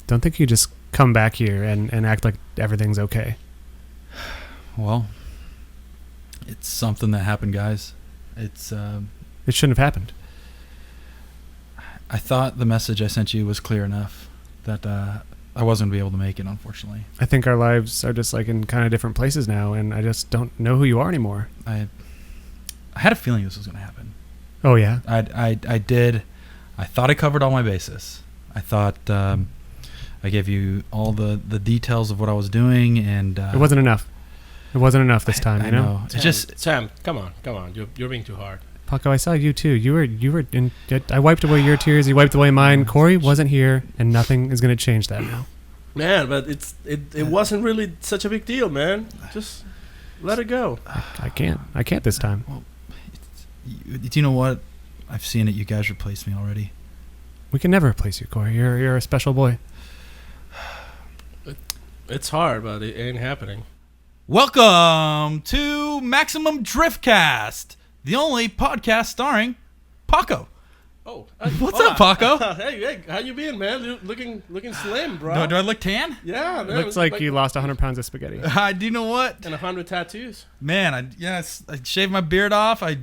don't think you just come back here and act like everything's okay. Well, it's something that happened, guys. It shouldn't have happened. I thought the message I sent you was clear enough that I wasn't going to be able to make it, unfortunately. I think our lives are just like in kind of different places now, and I just don't know who you are anymore. I had a feeling this was going to happen. Oh, yeah? I did. I thought I covered all my bases. I thought I gave you all the details of what I was doing, and it wasn't enough. It wasn't enough this time, you know? Sam, come on. You're being too hard. Paco, I saw you too. You were in. I wiped away your tears. You wiped away mine. Corey wasn't here, and nothing is going to change that now. Man, but it wasn't really such a big deal, man. Just let it go. I can't this time. Well, do you know what? I've seen it. You guys replaced me already. We can never replace you, Corey. You're a special boy. It's hard, but it ain't happening. Welcome to Maximum Driftcast, the only podcast starring Paco. Oh, what's up, Paco? Hey, how you been, man? Looking slim, bro. Do I look tan? Yeah, man. It looks like you lost 100 pounds of spaghetti. Do you know what? And 100 tattoos. Man, I shaved my beard off. I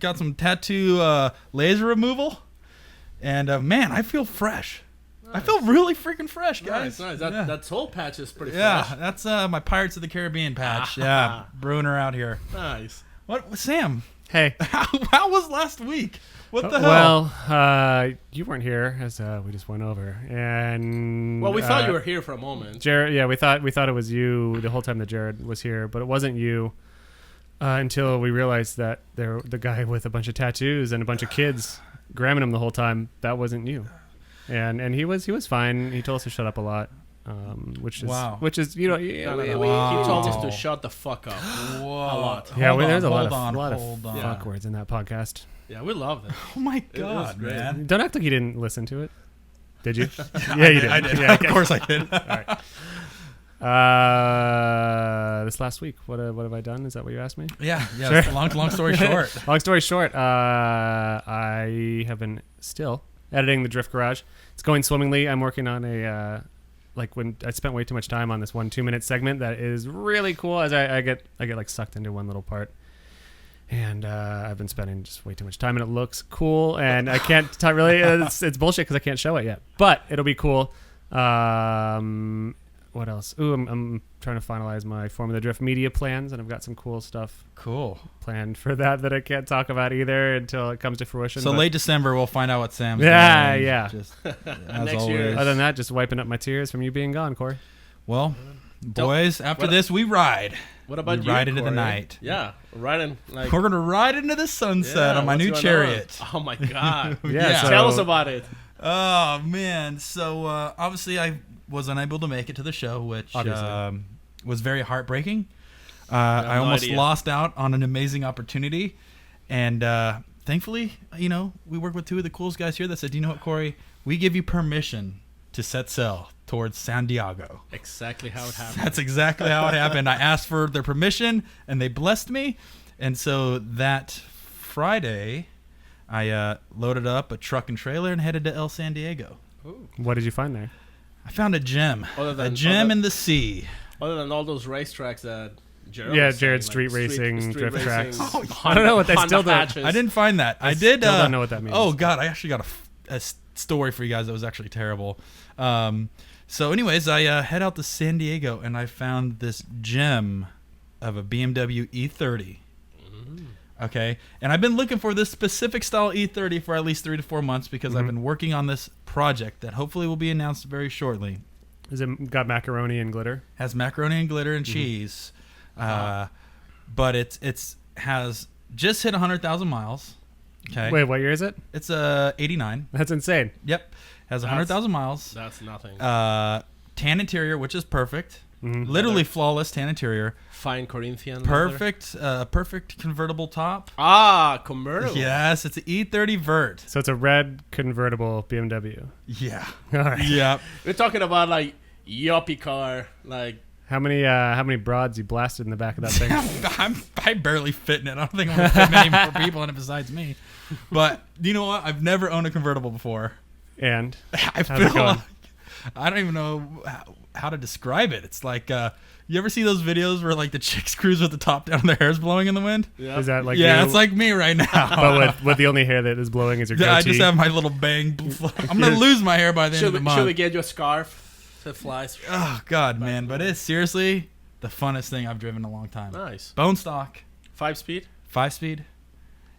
got some tattoo laser removal, and man, I feel fresh. Nice. I feel really freaking fresh, guys. Nice. That soul patch is pretty fresh. Yeah, that's my Pirates of the Caribbean patch. Yeah, brewing her out here. Nice. What, Sam? Hey, how was last week? What the hell? Well, you weren't here as we just went over, and we thought you were here for a moment. Jared, yeah, we thought it was you the whole time that Jared was here, but it wasn't you until we realized that the guy with a bunch of tattoos and a bunch of kids grabbing him the whole time, that wasn't you, and he was fine. He told us to shut up a lot. Which is he told us to shut the fuck up. Whoa. A lot. Yeah, there's a lot of fuck words in that podcast. Yeah, we love it. Oh my god, man! Don't act like you didn't listen to it. Did you? Yeah, you did. I did. Yeah, of course I did. All right. This last week, what have I done? Is that what you asked me? Yeah. Sure. Long story short. Long story short, I have been still editing the Drift Garage. It's going swimmingly. I'm working on a when I spent way too much time on this 2-minute segment that is really cool as I get like sucked into one little part. And I've been spending just way too much time, and it looks cool. And I can't really. It's bullshit because I can't show it yet, but it'll be cool. What else? Ooh, I'm trying to finalize my Formula Drift media plans, and I've got some cool stuff planned for that I can't talk about either until it comes to fruition. So late December, we'll find out what Sam's doing. Yeah. Just, Next always. year. Other than that, just wiping up my tears from you being gone, Corey. Well, boys, after this, we ride. What about we you, ride into Corey? the night. Yeah, riding we're gonna ride into the sunset on my new chariot. Oh my god! Yeah. Tell us about it. Oh man! So obviously I was unable to make it to the show, which was very heartbreaking. I almost lost out on an amazing opportunity, and thankfully, we worked with two of the coolest guys here that said, "You know what, Corey? We give you permission to set sail towards San Diego." Exactly how it happened. That's exactly how it happened. I asked for their permission, and they blessed me. And so that Friday, I loaded up a truck and trailer and headed to El San Diego. Ooh. What did you find there? I found a gem. In the sea. Other than all those racetracks that Jared street racing, drift tracks. Oh, I don't know what they still do. I didn't find that. I did. Still don't know what that means. Oh God, I actually got a story for you guys that was actually terrible. So anyways, I head out to San Diego and I found this gem of a BMW E30. Okay, and I've been looking for this specific style E30 for at least 3 to 4 months because I've been working on this project that hopefully will be announced very shortly. Is it got macaroni and glitter? Has macaroni and glitter and cheese, but it's has just hit 100,000 miles. Okay. Wait, what year is it? It's 89. That's insane. Yep, has 100,000 miles. That's nothing. Tan interior, which is perfect. Literally flawless tan interior. Fine Corinthian. Perfect, perfect convertible top. Convertible. Yes, it's an E30 Vert. So it's a red convertible BMW. Yeah. All right. Yep. We're talking about like yuppie car, like. How many broads you blasted in the back of that thing? I barely fit in it. I don't think I'm gonna fit many more people in it besides me. But you know what? I've never owned a convertible before. And I how's it going? I don't even know how to describe it. It's like you ever see those videos where like the chicks cruise with the top down and their hair's blowing in the wind? Yeah. Is that like Yeah, you? it's like me right now. But with the only hair that is blowing is your goatee. I just have my little bang. I'm gonna lose my hair by the end of the month. Should we get you a scarf that flies? Oh God, man! But it's seriously the funnest thing I've driven in a long time. Nice. Bone stock, 5-speed. 5-speed.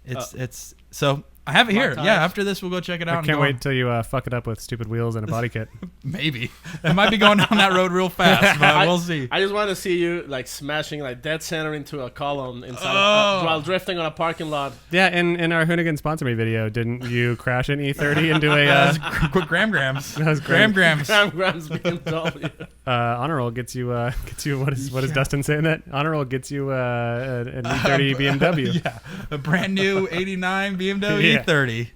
It's so I have it here. Tires. Yeah, after this we'll go check it out. I can't wait till you fuck it up with stupid wheels and a body kit. Maybe it might be going down that road real fast, but we'll see. I just want to see you like smashing like dead center into a column inside Oh. while drifting on a parking lot. Yeah, in our Hoonigan sponsor me video, didn't you crash an E30 into a That was quick grams. that was Grams. Grams BMW. honor roll gets you what is Dustin saying that honor roll gets you an E30 BMW. Yeah, a brand new '89 BMW Yeah. E30.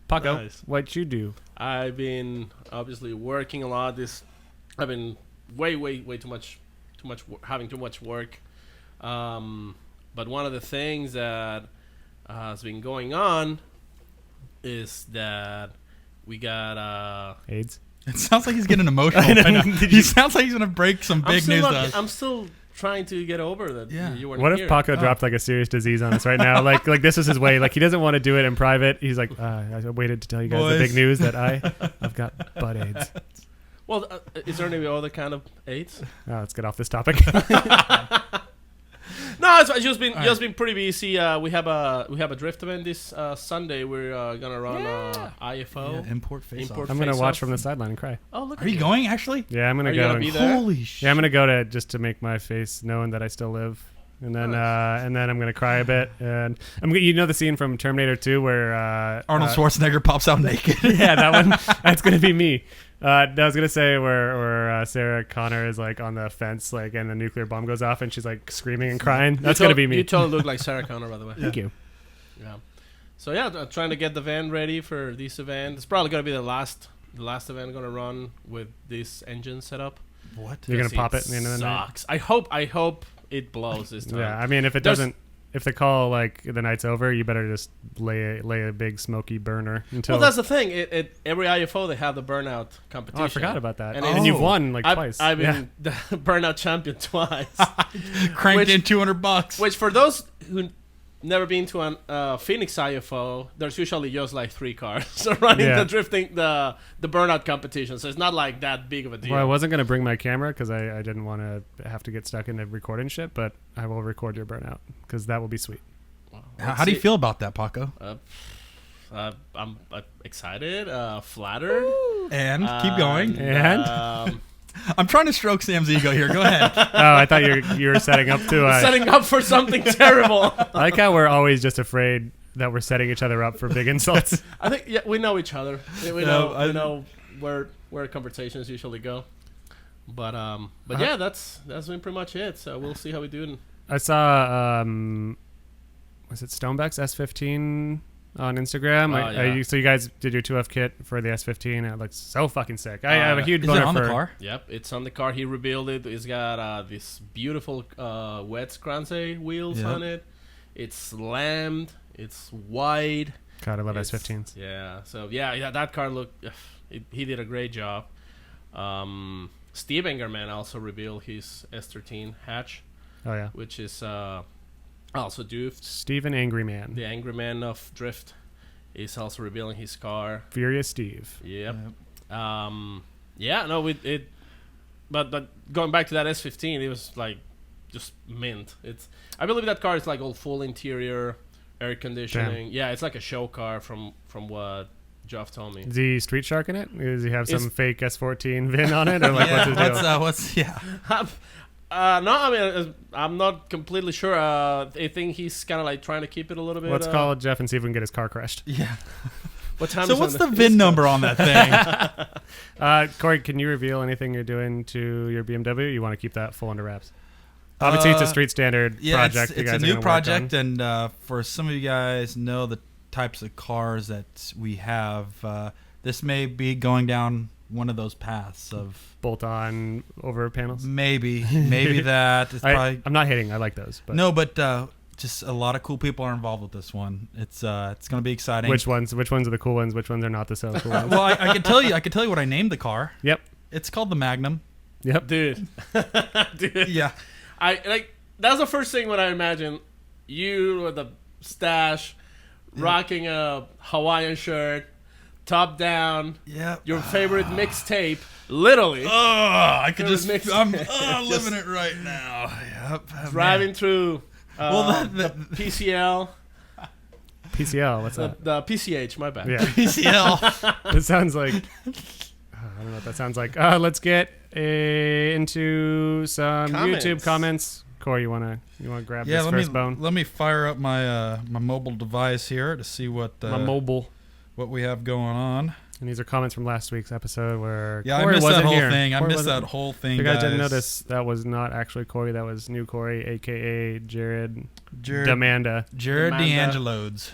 Paco, Nice. what you do? I've been obviously working a lot. I've been way too much having too much work. But one of the things that has been going on is that we got AIDS. It sounds like he's getting emotional. Right now. He sounds like he's gonna break some big news to us. I'm still trying to get over that. Yeah. You weren't What if here. Paco dropped like a serious disease on us right now? Like this is his way. Like he doesn't want to do it in private. He's like, I waited to tell you guys the Boys. big news that I've got butt AIDS. Well, is there any other kind of AIDS? Oh, let's get off this topic. No, it's just been All been pretty busy. We have a drift event this Sunday. We're gonna run IFO. Yeah, import face Import off. I'm gonna Face watch off. from the sideline and cry. Oh, look! Are you going actually? Yeah, I'm gonna Are you go. gonna and- be there? Holy shit! Yeah, I'm gonna go to just to make my face known that I still live, and then I'm gonna cry a bit, and you know the scene from Terminator 2 where Arnold Schwarzenegger pops out naked. yeah, that one. That's gonna be me. I was gonna say where Sarah Connor is like on the fence, like, and the nuclear bomb goes off, and she's like screaming and crying. That's gonna be me. You totally look like Sarah Connor, by the way. Thank you. Yeah. So yeah, trying to get the van ready for this event. It's probably gonna be the last event gonna run with this engine setup. What? You're gonna Because pop it in the end of the night. sucks. I hope it blows this time. Yeah, I mean, if it There's- doesn't, if the call like the night's over, you better just lay a big smoky burner until. Well, that's the thing. Every IFO they have the burnout competition. Oh, I forgot about that. And And, it's- you've won like twice. I've Yeah. been the burnout champion twice. Cranked Which- in $200. Which for those who never been to an Phoenix IFO, there's usually just like 3 cars running Yeah. the drifting the burnout competition. So it's not like that big of a deal. Well, I wasn't going to bring my camera because I didn't want to have to get stuck into recording shit, but I will record your burnout because that will be sweet. How do you feel about that, Paco? I'm excited, flattered. And keep going. And? I'm trying to stroke Sam's ego here. Go ahead. Oh, I thought you were setting up to. Setting up for something terrible. I like how we're always just afraid that we're setting each other up for big insults. I think we know each other. We know where conversations usually go. But yeah, that's been pretty much it. So we'll see how we do. I saw was it Stonebeck's S15 on Instagram? Yeah. So you guys did your 2F kit for the S15 and it looks so fucking sick. I have a huge Is boner it on for the car? Yep, it's on the car. He rebuilt it. It's got this beautiful wet Scranze wheels Yep. on it. It's slammed. It's wide. God, I love It's- S15s. Yeah. So yeah, that car looked. He did a great job. Steve Engerman also revealed his S13 hatch, Oh yeah. which is also Drift. Steven Angry Man. The angry man of Drift is also revealing his car. Furious Steve. Yep. Yeah. No. But going back to that S15, it was like just mint. I believe that car is like all full interior, air conditioning. Yeah, it's like a show car from what Geoff told me. Is he Street Shark in it? Does he have some It's- fake S14 VIN on it? Or like what's his deal? No, I mean I'm not completely sure. I think he's kind of like trying to keep it a little bit. Let's call Jeff and see if we can get his car crashed. Yeah. What time? So is what's on the VIN number on that thing? Corey, can you reveal anything you're doing to your BMW? You want to keep that full under wraps? Obviously, it's a street standard project. It's a new project, and for some of you guys know the types of cars that we have, this may be going down one of those paths of bolt-on over panels. maybe that. It's probably I'm not hating. I like those. But no, but just a lot of cool people are involved with this one. It's going to be exciting. Which ones are the cool ones? Which ones are not the so cool ones? Well, I can tell you what I named the car. Yep. It's called the Magnum. Yep. Dude. Dude. Yeah. That's the first thing when I imagine you with a stash, rocking a Hawaiian shirt, top down. Yeah. Your favorite mixtape, literally. Oh, I could It was just. mixed- I'm just living it right now. Yep. Driving through the PCL. PCL. What's that? The PCH, my bad. Yeah. PCL. It sounds like. I don't know what that sounds like. Let's get into some Comments. YouTube comments. Corey, you wanna grab Yeah. this first bone? Let me fire up my my mobile device here to see what My mobile. what we have going on. And these are comments from last week's episode where Yeah, Corey I missed wasn't that whole here. thing. I Corey missed wasn't- that whole thing. If you guys didn't guys. notice, that was not actually Corey. That was new Corey, a.k.a. Jared Jared Demanda. Jared Amanda. D'Angelo's.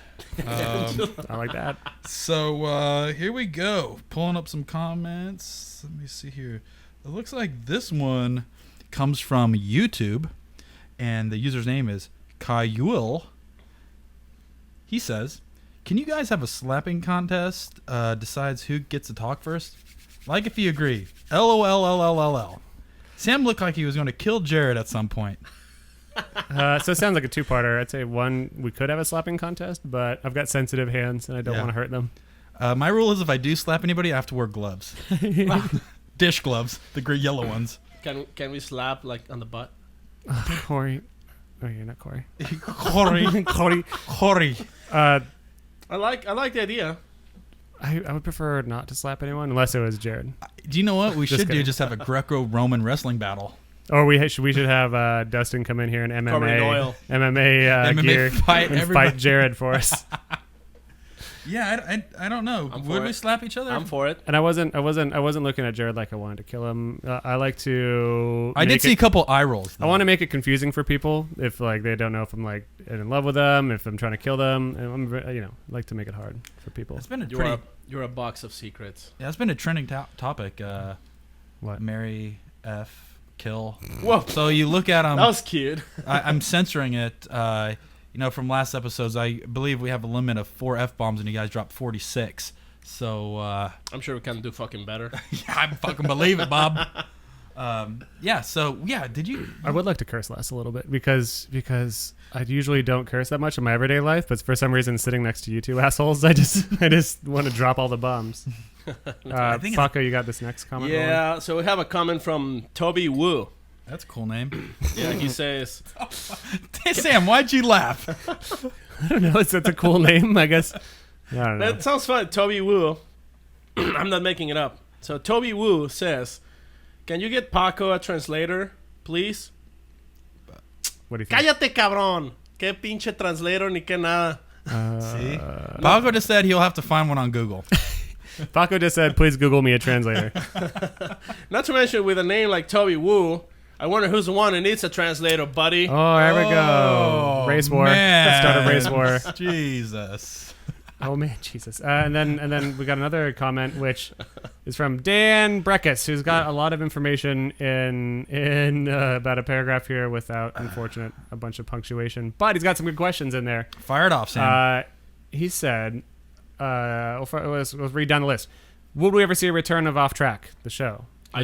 I like that. So here we go. Pulling up some comments. Let me see here. It looks like this one comes from YouTube, and the user's name is Kayul. He says, "Can you guys have a slapping contest? Decides who gets to talk first? Like if you agree. LOL. Sam looked like he was going to kill Jared at some point. So it sounds like a two-parter. I'd say one, we could have a slapping contest, but I've got sensitive hands and I don't Yeah. want to hurt them. My rule is if I do slap anybody, I have to wear gloves. Dish gloves, the gray yellow ones. Can we slap like on the butt? Corey. Oh, you're not Corey. Corey. Corey. I like the idea. I would prefer not to slap anyone unless it was Jared. Do you know what we Just should do? kidding. Just have a Greco-Roman wrestling battle. Or we should have Dustin come in here in Covered in MMA oil. MMA gear fight and everybody. fight Jared for us. Yeah, I don't know. I'm for Would we it. slap each other? I'm for it. And I wasn't looking at Jared like I wanted to kill him. I like to. I did make see a it- couple eye rolls. I want to make it confusing for people if like they don't know if I'm like in love with them, if I'm trying to kill them, and I'm like to make it hard for people. It's been a You're pretty. you're a box of secrets. Yeah, it's been a trending topic. What? Marry, F, kill. Whoa, So you look at them. that was cute. I'm censoring it. From last episodes, I believe we have a limit of 4 F-bombs, and you guys dropped 46. So, I'm sure we can do fucking better. yeah, I fucking believe it, Bob. Did you? I would like to curse less a little bit because I usually don't curse that much in my everyday life, but for some reason, sitting next to you two assholes, I just want to drop all the bombs. I think Paco, you got this next comment? Yeah, so we have a comment from Toby Wu. That's a cool name. Yeah, he says, Hey, Sam, why'd you laugh? I don't know. It's a cool name, I guess. I don't know. that sounds fun. Toby Wu. I'm not making it up. So Toby Wu says, can you get Paco a translator, please? What do you think? Cállate, cabrón. Que pinche translator ni que nada. See? Paco just said he'll have to find one on Google. Paco just said, please Google me a translator. Not to mention with a name like Toby Wu, I wonder who's the one who needs a translator, buddy. Oh, there we go. Race war. Man. Start a race war. Jesus. Oh man, Jesus. And then we got another comment which is from Dan Breckus, who's got a lot of information in about a paragraph here without a bunch of punctuation, but he's got some good questions in there. Fire it off, Sam. He said, let's read down the list. Would we ever see a return of Off Track, the show? I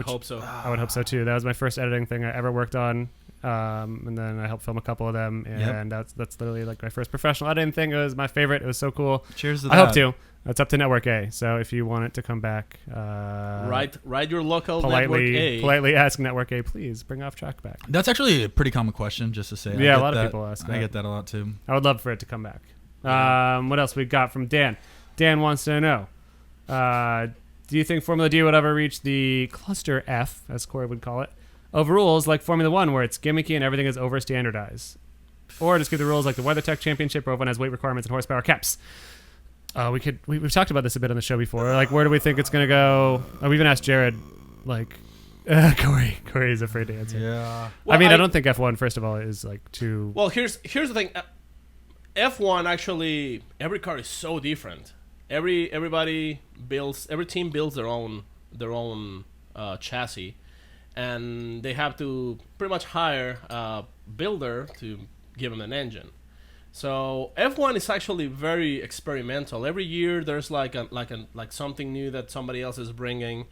hope so. I would hope so too. That was my first editing thing I ever worked on. And then I helped film a couple of them, and that's literally like my first professional editing thing. It was my favorite. It was so cool. Cheers to I that. hope to. That's up to Network A. So if you want it to come back, Write your local Network A. politely ask Network A, please bring Off Track back. That's actually a pretty common question, just to say. Yeah, a lot of people ask I that. get that a lot, too. I would love for it to come back. What else we got from Dan? Dan wants to know, do you think Formula D would ever reach the cluster F, as Corey would call it, of rules like Formula One, where it's gimmicky and everything is over-standardized? Or just get the rules like the WeatherTech Championship, where everyone has weight requirements and horsepower caps? We've talked about this a bit on the show before. Like, where do we think it's going to go? We even asked Jared, like, Corey is afraid to answer. Yeah. Well, I don't think F1, first of all, is like too... Well, here's the thing. F1 actually, every car is so different. Every team builds their own chassis, and they have to pretty much hire a builder to give them an engine. So F1 is actually very experimental. Every year there's like something new that somebody else is bringing,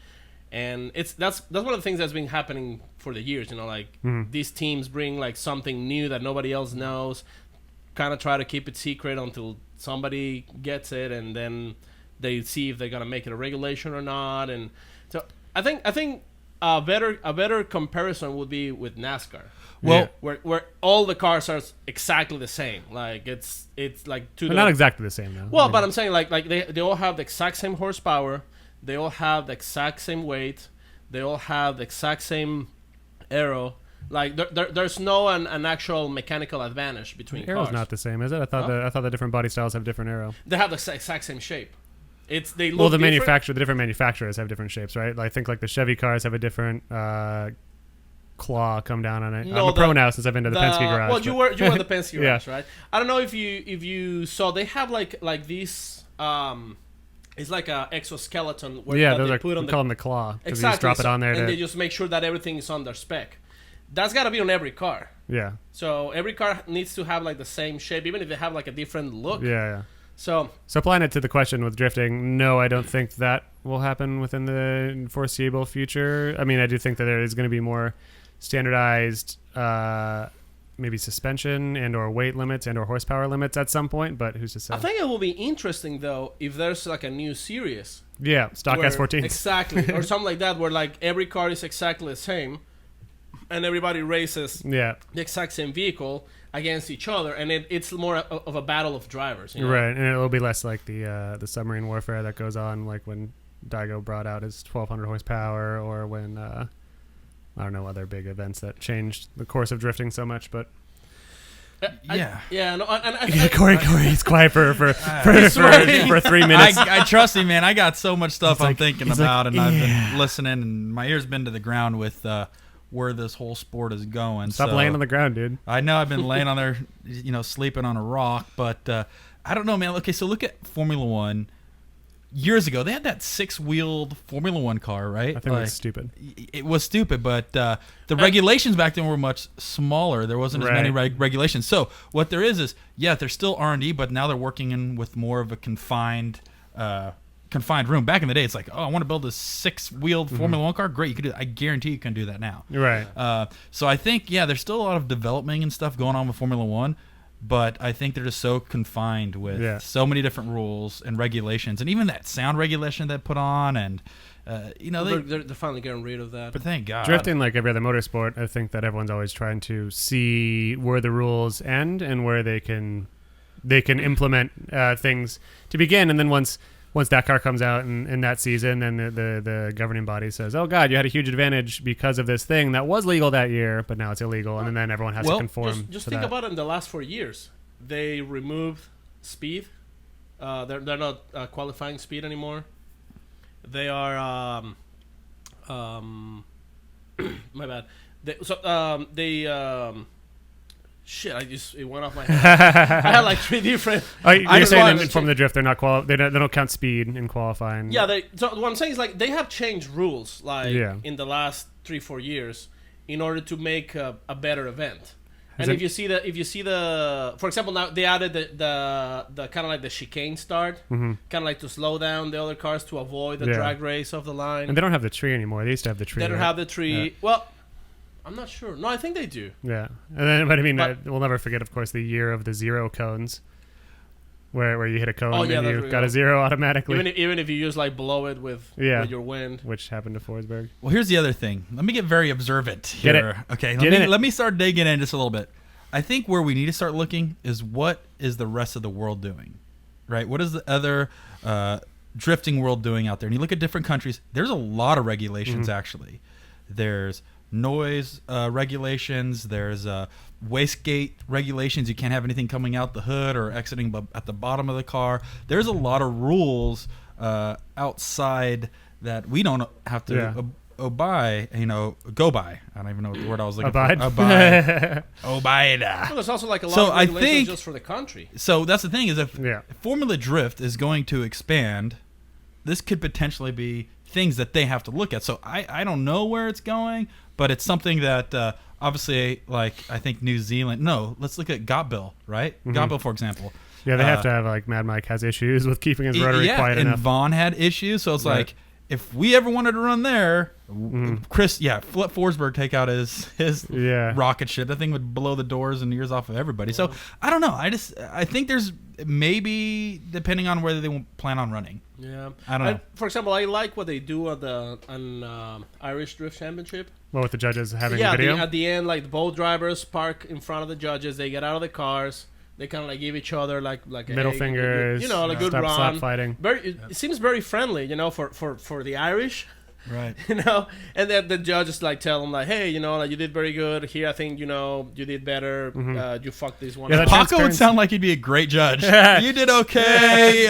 and that's one of the things that's been happening for the years. These teams bring like something new that nobody else knows, kind of try to keep it secret until somebody gets it, and then they see if they're gonna make it a regulation or not. And so I think a better comparison would be with NASCAR. Well, where all the cars are exactly the same. Like it's like But not exactly the same though. Well, but I'm saying like they all have the exact same horsepower. They all have the exact same weight. They all have the exact same aero. Like there's no an actual mechanical advantage between The arrow's cars. not the same, is it? I thought the different body styles have different arrow. They have the exact same shape. They look Well, the different. different manufacturers have different shapes, right? I think like the Chevy cars have a different claw come down on it. No, I'm a pro now since I've been to the Penske garage. Well, you were the Penske Yeah. garage, right? I don't know if you saw. They have like these. It's like a exoskeleton. Where yeah, that those they are put on we the call them the claw because exactly. you just drop it on there. and they just make sure that everything is on their spec. That's got to be on every car. Yeah, So every car needs to have like the same shape, even if they have like a different look. yeah. So So applying it to the question with drifting, no, I don't think that will happen within the foreseeable future. I mean, I do think that there is going to be more standardized, maybe suspension and or weight limits and or horsepower limits at some point, but who's to say? I think it will be interesting though if there's like a new series. Yeah, stock where- S14s. Exactly, or something like that, where like every car is exactly the same, and everybody races Yeah, the exact same vehicle against each other, and it's more of a battle of drivers. You know? right, and it'll be less like the submarine warfare that goes on, like when Daigo brought out his 1200 horsepower, or when I don't know, other big events that changed the course of drifting so much. But Yeah, no, and Corey, he's quiet for 3 minutes. I trust you, man. I got so much stuff He's I'm like- thinking he's about, like, and I've yeah. been listening, and my ear's been to the ground with where this whole sport is going. Stop so laying on the ground, dude. I know I've been laying on there, sleeping on a rock, but I don't know, man. Okay, so look at Formula One. Years ago, they had that 6-wheeled Formula One car, right? I think that's stupid. It was stupid, but the regulations back then were much smaller. There wasn't as many Right. regulations. So what there is, yeah, there's still R&D, but now they're working in with more of a confined room. Back in the day, it's like, oh, I want to build a 6-wheeled Formula One car. Great, you could do that. I guarantee you can do that now. Right. So I think, yeah, there's still a lot of development and stuff going on with Formula One, but I think they're just so confined with so many different rules and regulations, and even that sound regulation that put on, and they're finally getting rid of that. But thank God, Drifting, like every other motorsport, I think that everyone's always trying to see where the rules end and where they can implement things to begin, and then once that car comes out in that season, then the governing body says, "Oh God, you had a huge advantage because of this thing that was legal that year, but now it's illegal," and then everyone has to conform. Just to think that. about it. In the last 4 years, they removed speed. They're not qualifying speed anymore. They are my bad. Shit! It went off my head. I had like 3 different. You're just saying wanted in to Formula Drift, they're not they don't count speed in qualifying. Yeah, so what I'm saying is like they have changed rules like Yeah. in the last 3-4 years in order to make a better event. Has And it- if you see the, for example, now they added the kind of like the chicane start, kind of like to slow down the other cars to avoid the Yeah. drag race of the line. and they don't have the tree anymore. They used to have the tree. They don't right? have the tree. Yeah. Well, I'm not sure. No, I think they do. Yeah, and then, but I mean, But- we'll never forget, of course, the year of the 0 cones, where you hit a cone Oh, yeah, and that's you what got we a 0 automatically, Even if you just like blow it with your wind. which happened to Forsberg. Well, here's the other thing. Let me get very observant Get it. here. Okay, Get in it. let me start digging in just a little bit. I think where we need to start looking is what is the rest of the world doing, right? What is the other drifting world doing out there? And you look at different countries. There's a lot of regulations actually. There's noise regulations. There's wastegate regulations. You can't have anything coming out the hood or exiting at the bottom of the car. There's a lot of rules outside that we don't have to go by. I don't even know what the word I was looking Abide. for. Abide. Abide. Well, there's also like a lot So of I regulations think- just for the country. So that's the thing is if Yeah. Formula Drift is going to expand, this could potentially be things that they have to look at. So I don't know where it's going, but it's something that obviously, like I think New Zealand. No, let's look at Gotbill, right? Gotbill, for example. Yeah, they have to have like Mad Mike has issues with keeping his rotary quiet and enough. Vaughn had issues, so it's like if we ever wanted to run there, Chris, let Forsberg take out his rocket ship. That thing would blow the doors and ears off of everybody. So I don't know. I think there's maybe depending on whether they plan on running. Yeah, I don't know. For example, I like what they do on Irish Drift Championship. Well, with the judges having video? At the end, like the boat drivers park in front of the judges. They get out of the cars. They kind of like give each other like middle fingers, like good run. Slap fighting. It seems very friendly, for the Irish. Right. And then the judges like tell them like, hey, like you did very good. Here, I think, you did better. You fucked this one. Yeah, up. Paco would sound like he'd be a great judge. You did okay.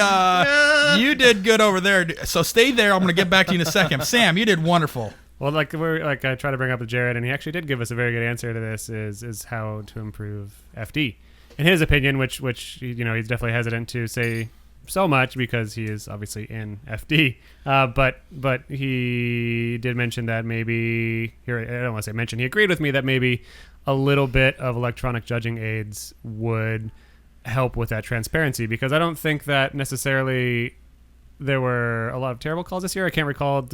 You did good over there. So stay there. I'm going to get back to you in a second. Sam, you did wonderful. Well, I try to bring up with Jared, and he actually did give us a very good answer to this. Is how to improve FD, in his opinion, which he's definitely hesitant to say so much because he is obviously in FD. But he did mention that maybe here I don't want to say mention. He agreed with me that maybe a little bit of electronic judging aids would help with that transparency, because I don't think that necessarily there were a lot of terrible calls this year. I can't recall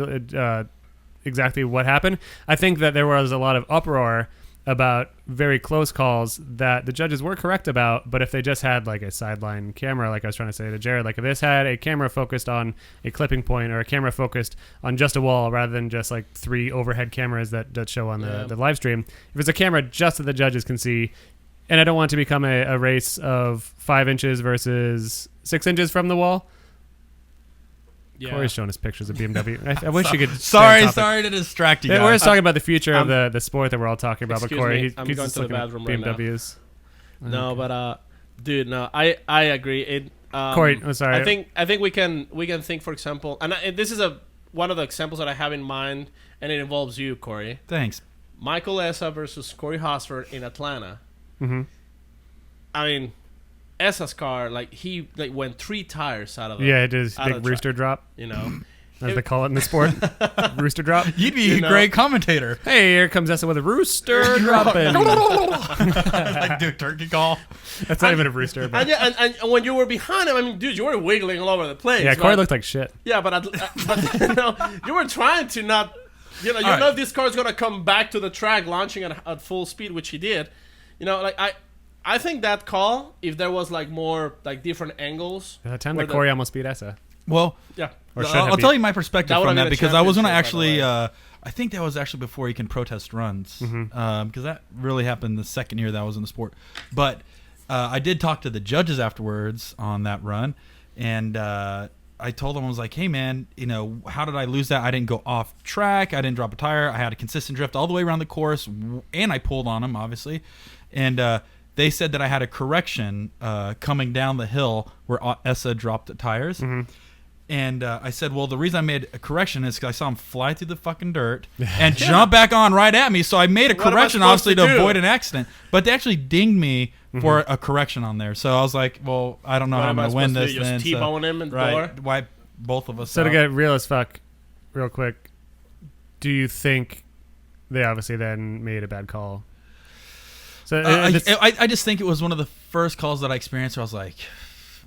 exactly what happened. I think that there was a lot of uproar about very close calls that the judges were correct about, but if they just had like a sideline camera, like I was trying to say to Jared, like if this had a camera focused on a clipping point or a camera focused on just a wall rather than just like 3 overhead cameras that show on the live stream, if it's a camera just that the judges can see, and I don't want it to become a race of 5 inches versus 6 inches from the wall. Yeah. Corey's showing us pictures of BMW. I wish you could. Sorry to distract you guys. We're just talking about the future of the sport that we're all talking about. But Corey, I'm going to the bathroom right now. BMWs. No, but dude, no, I agree. Corey, I'm sorry. I think we can think, for example, and this is one of the examples that I have in mind, and it involves you, Corey. Thanks. Michael Essa versus Corey Hosford in Atlanta. Mm-hmm. I mean, Essa's car, he went 3 tires out of the it is big rooster drop. As they call it in the sport, rooster drop. You'd be a great commentator. Hey, here comes Essa with a rooster dropping. Like do a turkey call. That's not even a rooster. But. And when you were behind him, I mean, dude, you were wiggling all over the place. Yeah, Corey looked like shit. Yeah, but you were trying to not. Know if this car is gonna come back to the track launching at full speed, which he did. I think that call, if there was more different angles. That time that Corey almost beat Essa. Well, yeah. I'll tell you my perspective from that, because I was going to actually, I think that was actually before you can protest runs, because that really happened the second year that I was in the sport. But I did talk to the judges afterwards on that run, and I told them, I was like, hey man, how did I lose that? I didn't go off track. I didn't drop a tire. I had a consistent drift all the way around the course, and I pulled on them, obviously. And they said that I had a correction coming down the hill where Essa dropped the tires. Mm-hmm. And I said, well, the reason I made a correction is because I saw him fly through the fucking dirt and jump back on right at me. So I made a correction, obviously, to avoid an accident. But they actually dinged me for a correction on there. So I was like, well, I don't know how I'm going to win this. Just T-bone him and wipe both of us So out. to get real as fuck, real quick, do you think they obviously then made a bad call? So I just think it was one of the first calls that I experienced where I was like,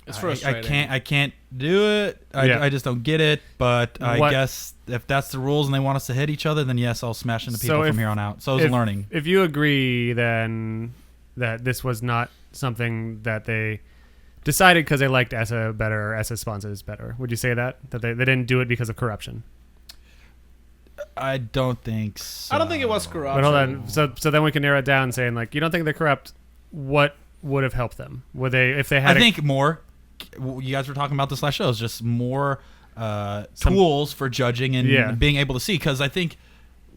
it's frustrating. I can't do it. I just don't get it. But I guess if that's the rules and they want us to hit each other, then yes, I'll smash into people from here on out. So it was learning. If you agree then that this was not something that they decided because they liked Essa better or Essa's sponsors better, would you say that they didn't do it because of corruption? I don't think so. I don't think it was corruption. But hold on. So then we can narrow it down, saying you don't think they're corrupt. What would have helped them? Would they if they had? I think more. You guys were talking about this last show. Is just more tools for judging and being able to see. Because I think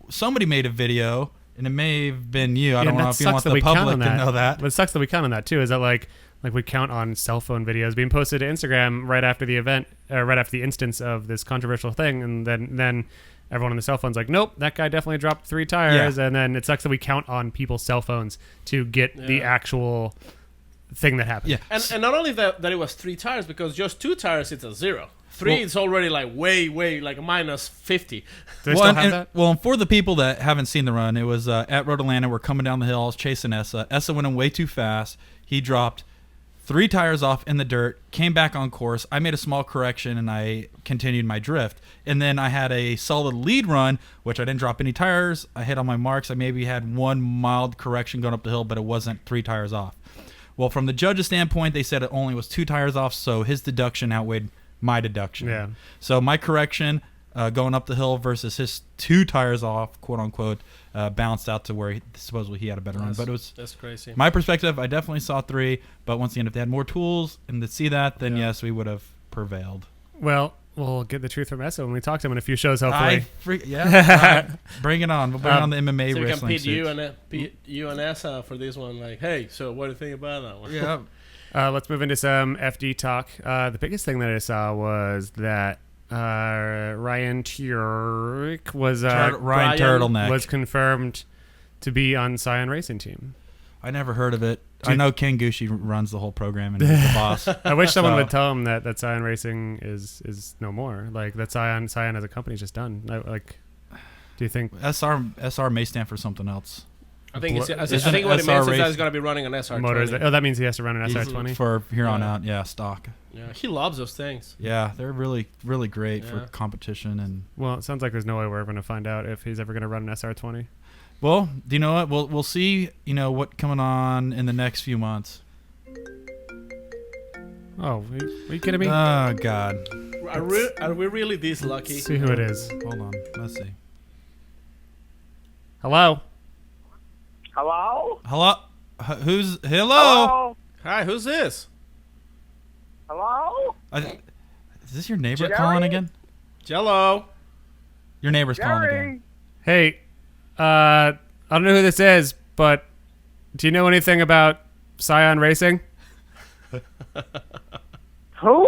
somebody made a video, and it may have been you. I don't know if you want the public to know that. But it sucks that we count on that too. Is that like we count on cell phone videos being posted to Instagram right after the event, right after the instance of this controversial thing, and then everyone on the cell phone's like, nope, that guy definitely dropped 3 tires. And then it sucks that we count on people's cell phones to get the actual thing that happened. Yeah. And not only that it was 3 tires, because just 2 tires, it's a 0. 3 is already like way like minus 50. Do they still have that? Well, and for the people that haven't seen the run, it was at Road Atlanta. We're coming down the hill. I was chasing Essa. Essa went in way too fast. He dropped 3 tires off in the dirt, came back on course. I made a small correction, and I continued my drift. And then I had a solid lead run, which I didn't drop any tires. I hit all my marks. I maybe had one mild correction going up the hill, but it wasn't 3 tires off. Well, from the judge's standpoint, they said it only was 2 tires off, so his deduction outweighed my deduction. Yeah. So my correction going up the hill versus his 2 tires off, quote unquote, bounced out to where supposedly he had a better run. But that's crazy. My perspective. I definitely saw 3, but once again, if they had more tools and to see that, then yes, we would have prevailed. Well, we'll get the truth from Essa when we talk to him in a few shows, hopefully. Bring it on. We'll bring on the MMA so we wrestling can pit you and Essa for this one. Like, hey, so what do you think about that one? Yeah. Let's move into some FD talk. The biggest thing that I saw was that Ryan Tuerck was Ryan Turtleneck was confirmed to be on Scion Racing Team. I never heard of it. I know Ken Gucci runs the whole program and he's the boss. I wish someone would tell him that Scion Racing is no more. Like that Scion as a company is just done. Do you think SR may stand for something else? I think what it means is that he's going to be running an SR20. Motors. That means he has to run an SR20 for here on out. Yeah, stock. Yeah, he loves those things. Yeah, they're really really great for competition and. Well, it sounds like there's no way we're ever going to find out if he's ever going to run an SR20. Well, do you know what? We'll see. You know what coming on in the next few months. Oh, are you kidding me? Oh God. Are we really this lucky? Let's see who it is. Hold on. Let's see. Hello. Hello? Hello. Who's hello? Hello? Hi, who's this? Hello? Is this your neighbor Jerry? calling again? Jello. Your neighbor's calling Jerry? again. Hey, I don't know who this is, but do you know anything about Scion Racing? Who?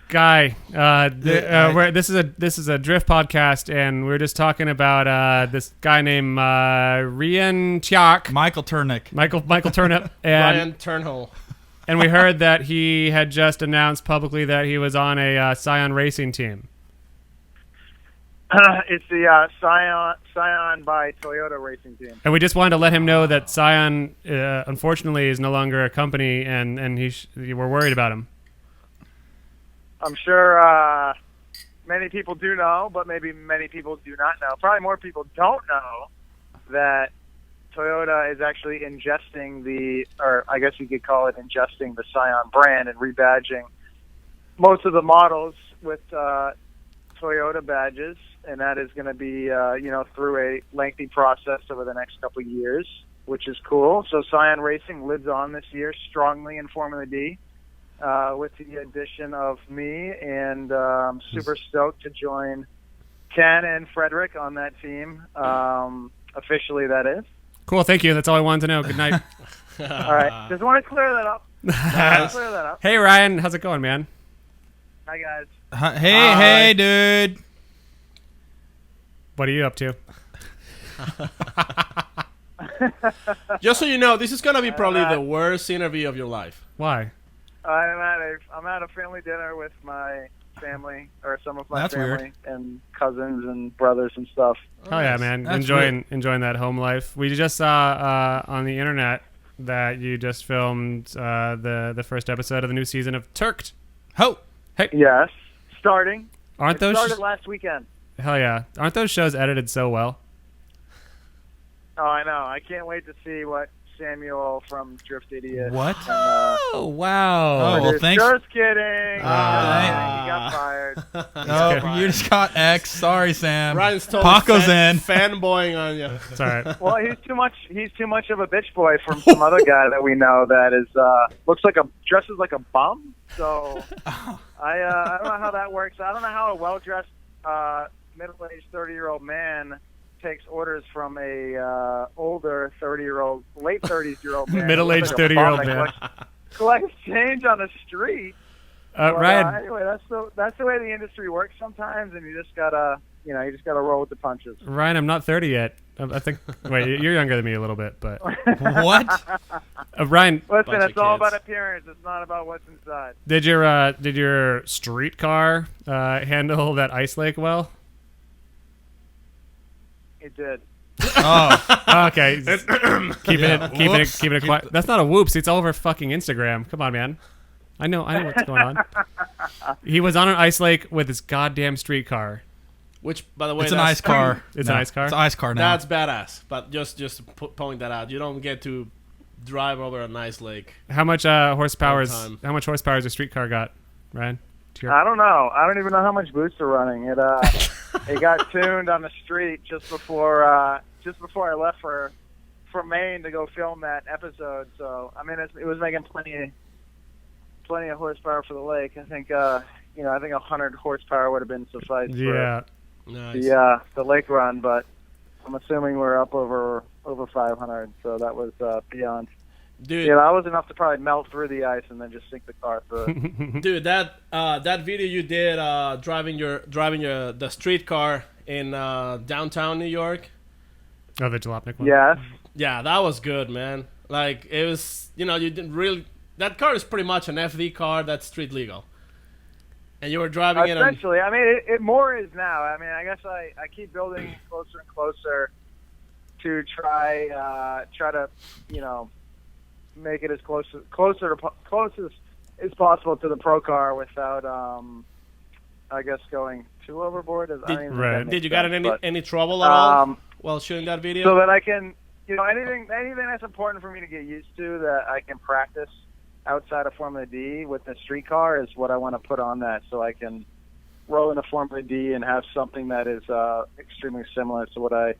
Guy, this is a drift podcast, and we're just talking about this guy named Ryan Tuerck, Michael Turnick. Michael Turnip, and Ryan Turnhole. and we heard that he had just announced publicly that he was on a Scion Racing Team. It's the Scion by Toyota Racing Team. And we just wanted to let him know that Scion, unfortunately, is no longer a company, and we're worried about him. I'm sure many people do know, but maybe many people do not know. Probably more people don't know that Toyota is actually ingesting or I guess you could call it ingesting the Scion brand and rebadging most of the models with Toyota badges, and that is going to be, through a lengthy process over the next couple of years, which is cool. So Scion Racing lives on this year strongly in Formula D. With the addition of me, and I'm super stoked to join Ken and Frederick on that team. Officially, that is. Cool, thank you. That's all I wanted to know. Good night. All right, just want to clear that up. Hey, Ryan, how's it going, man? Hi, guys. Hey, dude. What are you up to? Just so you know, this is going to be probably the worst interview of your life. Why? I'm at a family dinner with my family, or some of my That's family, weird. and cousins and brothers and stuff. Oh yeah, man, That's enjoying that home life. We just saw on the internet that you just filmed the first episode of the new season of Tuerck'd. Ho. Yes, starting. Aren't those started last weekend. hell yeah? Aren't those shows edited so well? Oh, I know. I can't wait to see what Samuel from Drift Idiot. What? Oh wow! Oh, well, thanks. Just kidding. He got fired. Oh, you just got X. Sorry, Sam. Ryan's totally Paco's in. fanboying on you. It's all right. Well, he's too much of a bitch boy from some other guy that we know that is dresses like a bum. So I don't know how that works. I don't know how a well-dressed middle-aged 30-year-old man takes orders from a older 30-year-old, late 30s-year-old man. Middle-aged 30-year-old man. Collects change on the street. Ryan. Anyway, that's the way the industry works sometimes, and you just gotta roll with the punches. Ryan, I'm not 30 yet. I think. Wait, you're younger than me a little bit, but What? Ryan, Listen, Bunch of it's all kids. about appearance. It's not about what's inside. did your streetcar handle that ice lake well? It did. Oh, Okay, keeping it quiet. That's not a whoops. It's all over fucking Instagram. Come on, man. I know what's going on. He was on an ice lake with his goddamn streetcar. Which, by the way, it's an that's- ice car. It's an ice car? It's an ice car now. That's badass. But just to point that out, you don't get to drive over a nice lake. How much horsepower? Time. How much horsepower has your streetcar got, Ryan? I don't know. I don't even know how much boosts are running. It it got tuned on the street just before I left for Maine to go film that episode. So I mean, it was making plenty of horsepower for the lake. I think I think 100 horsepower would have been suffice Yeah. Nice. for the lake run, but I'm assuming we're up over 500. So that was beyond. Dude, Yeah, that was enough to probably melt through the ice and then just sink the car through it. dude, that video you did driving the streetcar in downtown New York. Oh, the Jalopnik one. Yes. Yeah, that was good, man. Like it was, you didn't really. That car is pretty much an FD car that's street legal, and you were driving it on. Essentially, I mean, it more is now. I mean, I guess I keep building closer and closer to try to make it as closest as possible to the pro car without I guess going too overboard. I don't even think that makes Did you got sense, in but, any trouble at all um, while shooting that video? so that I can anything that's important for me to get used to that I can practice outside of Formula D with the street car is what I want to put on that, so I can roll into Formula D and have something that is extremely similar to what I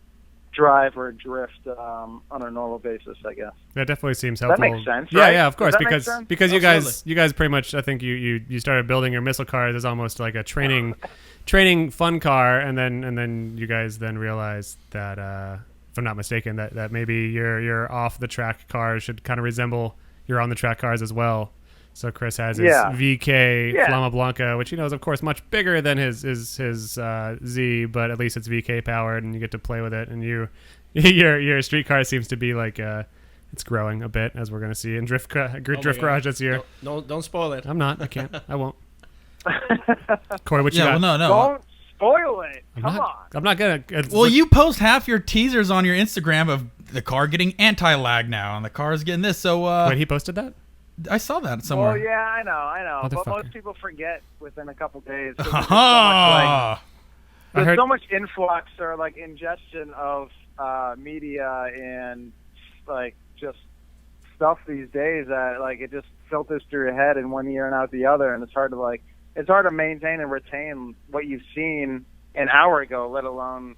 drive or drift on a normal basis, I guess. That definitely seems That helpful. makes sense, Yeah, right? yeah, of course, Does that make because sense? because Absolutely. you guys pretty much, I think you started building your missile cars as almost like a training fun car, and then you guys then realized that if I'm not mistaken that maybe your off the track cars should kind of resemble your on the track cars as well. So Chris has his Yeah. VK Yeah. Flama Blanca, which is of course much bigger than his Z, but at least it's VK powered, and you get to play with it. And your street car seems to be like it's growing a bit, as we're going to see in Drift Oh my Garage God. this year. Don't spoil it. I'm not. I can't. I won't. Corey, what you yeah. got? Well, no. Don't spoil it. I'm Come not, on. I'm not gonna. Well, you post half your teasers on your Instagram of the car getting anti-lag now, and the car's getting this. So Wait, he posted that? I saw that somewhere. Well, yeah, I know. But Motherfucker. most people forget within a couple days. 'cause there's Ah. I heard- so much influx or like ingestion of media and like just stuff these days that like it just filters through your head in one ear and out the other, and it's hard to maintain and retain what you've seen an hour ago, let alone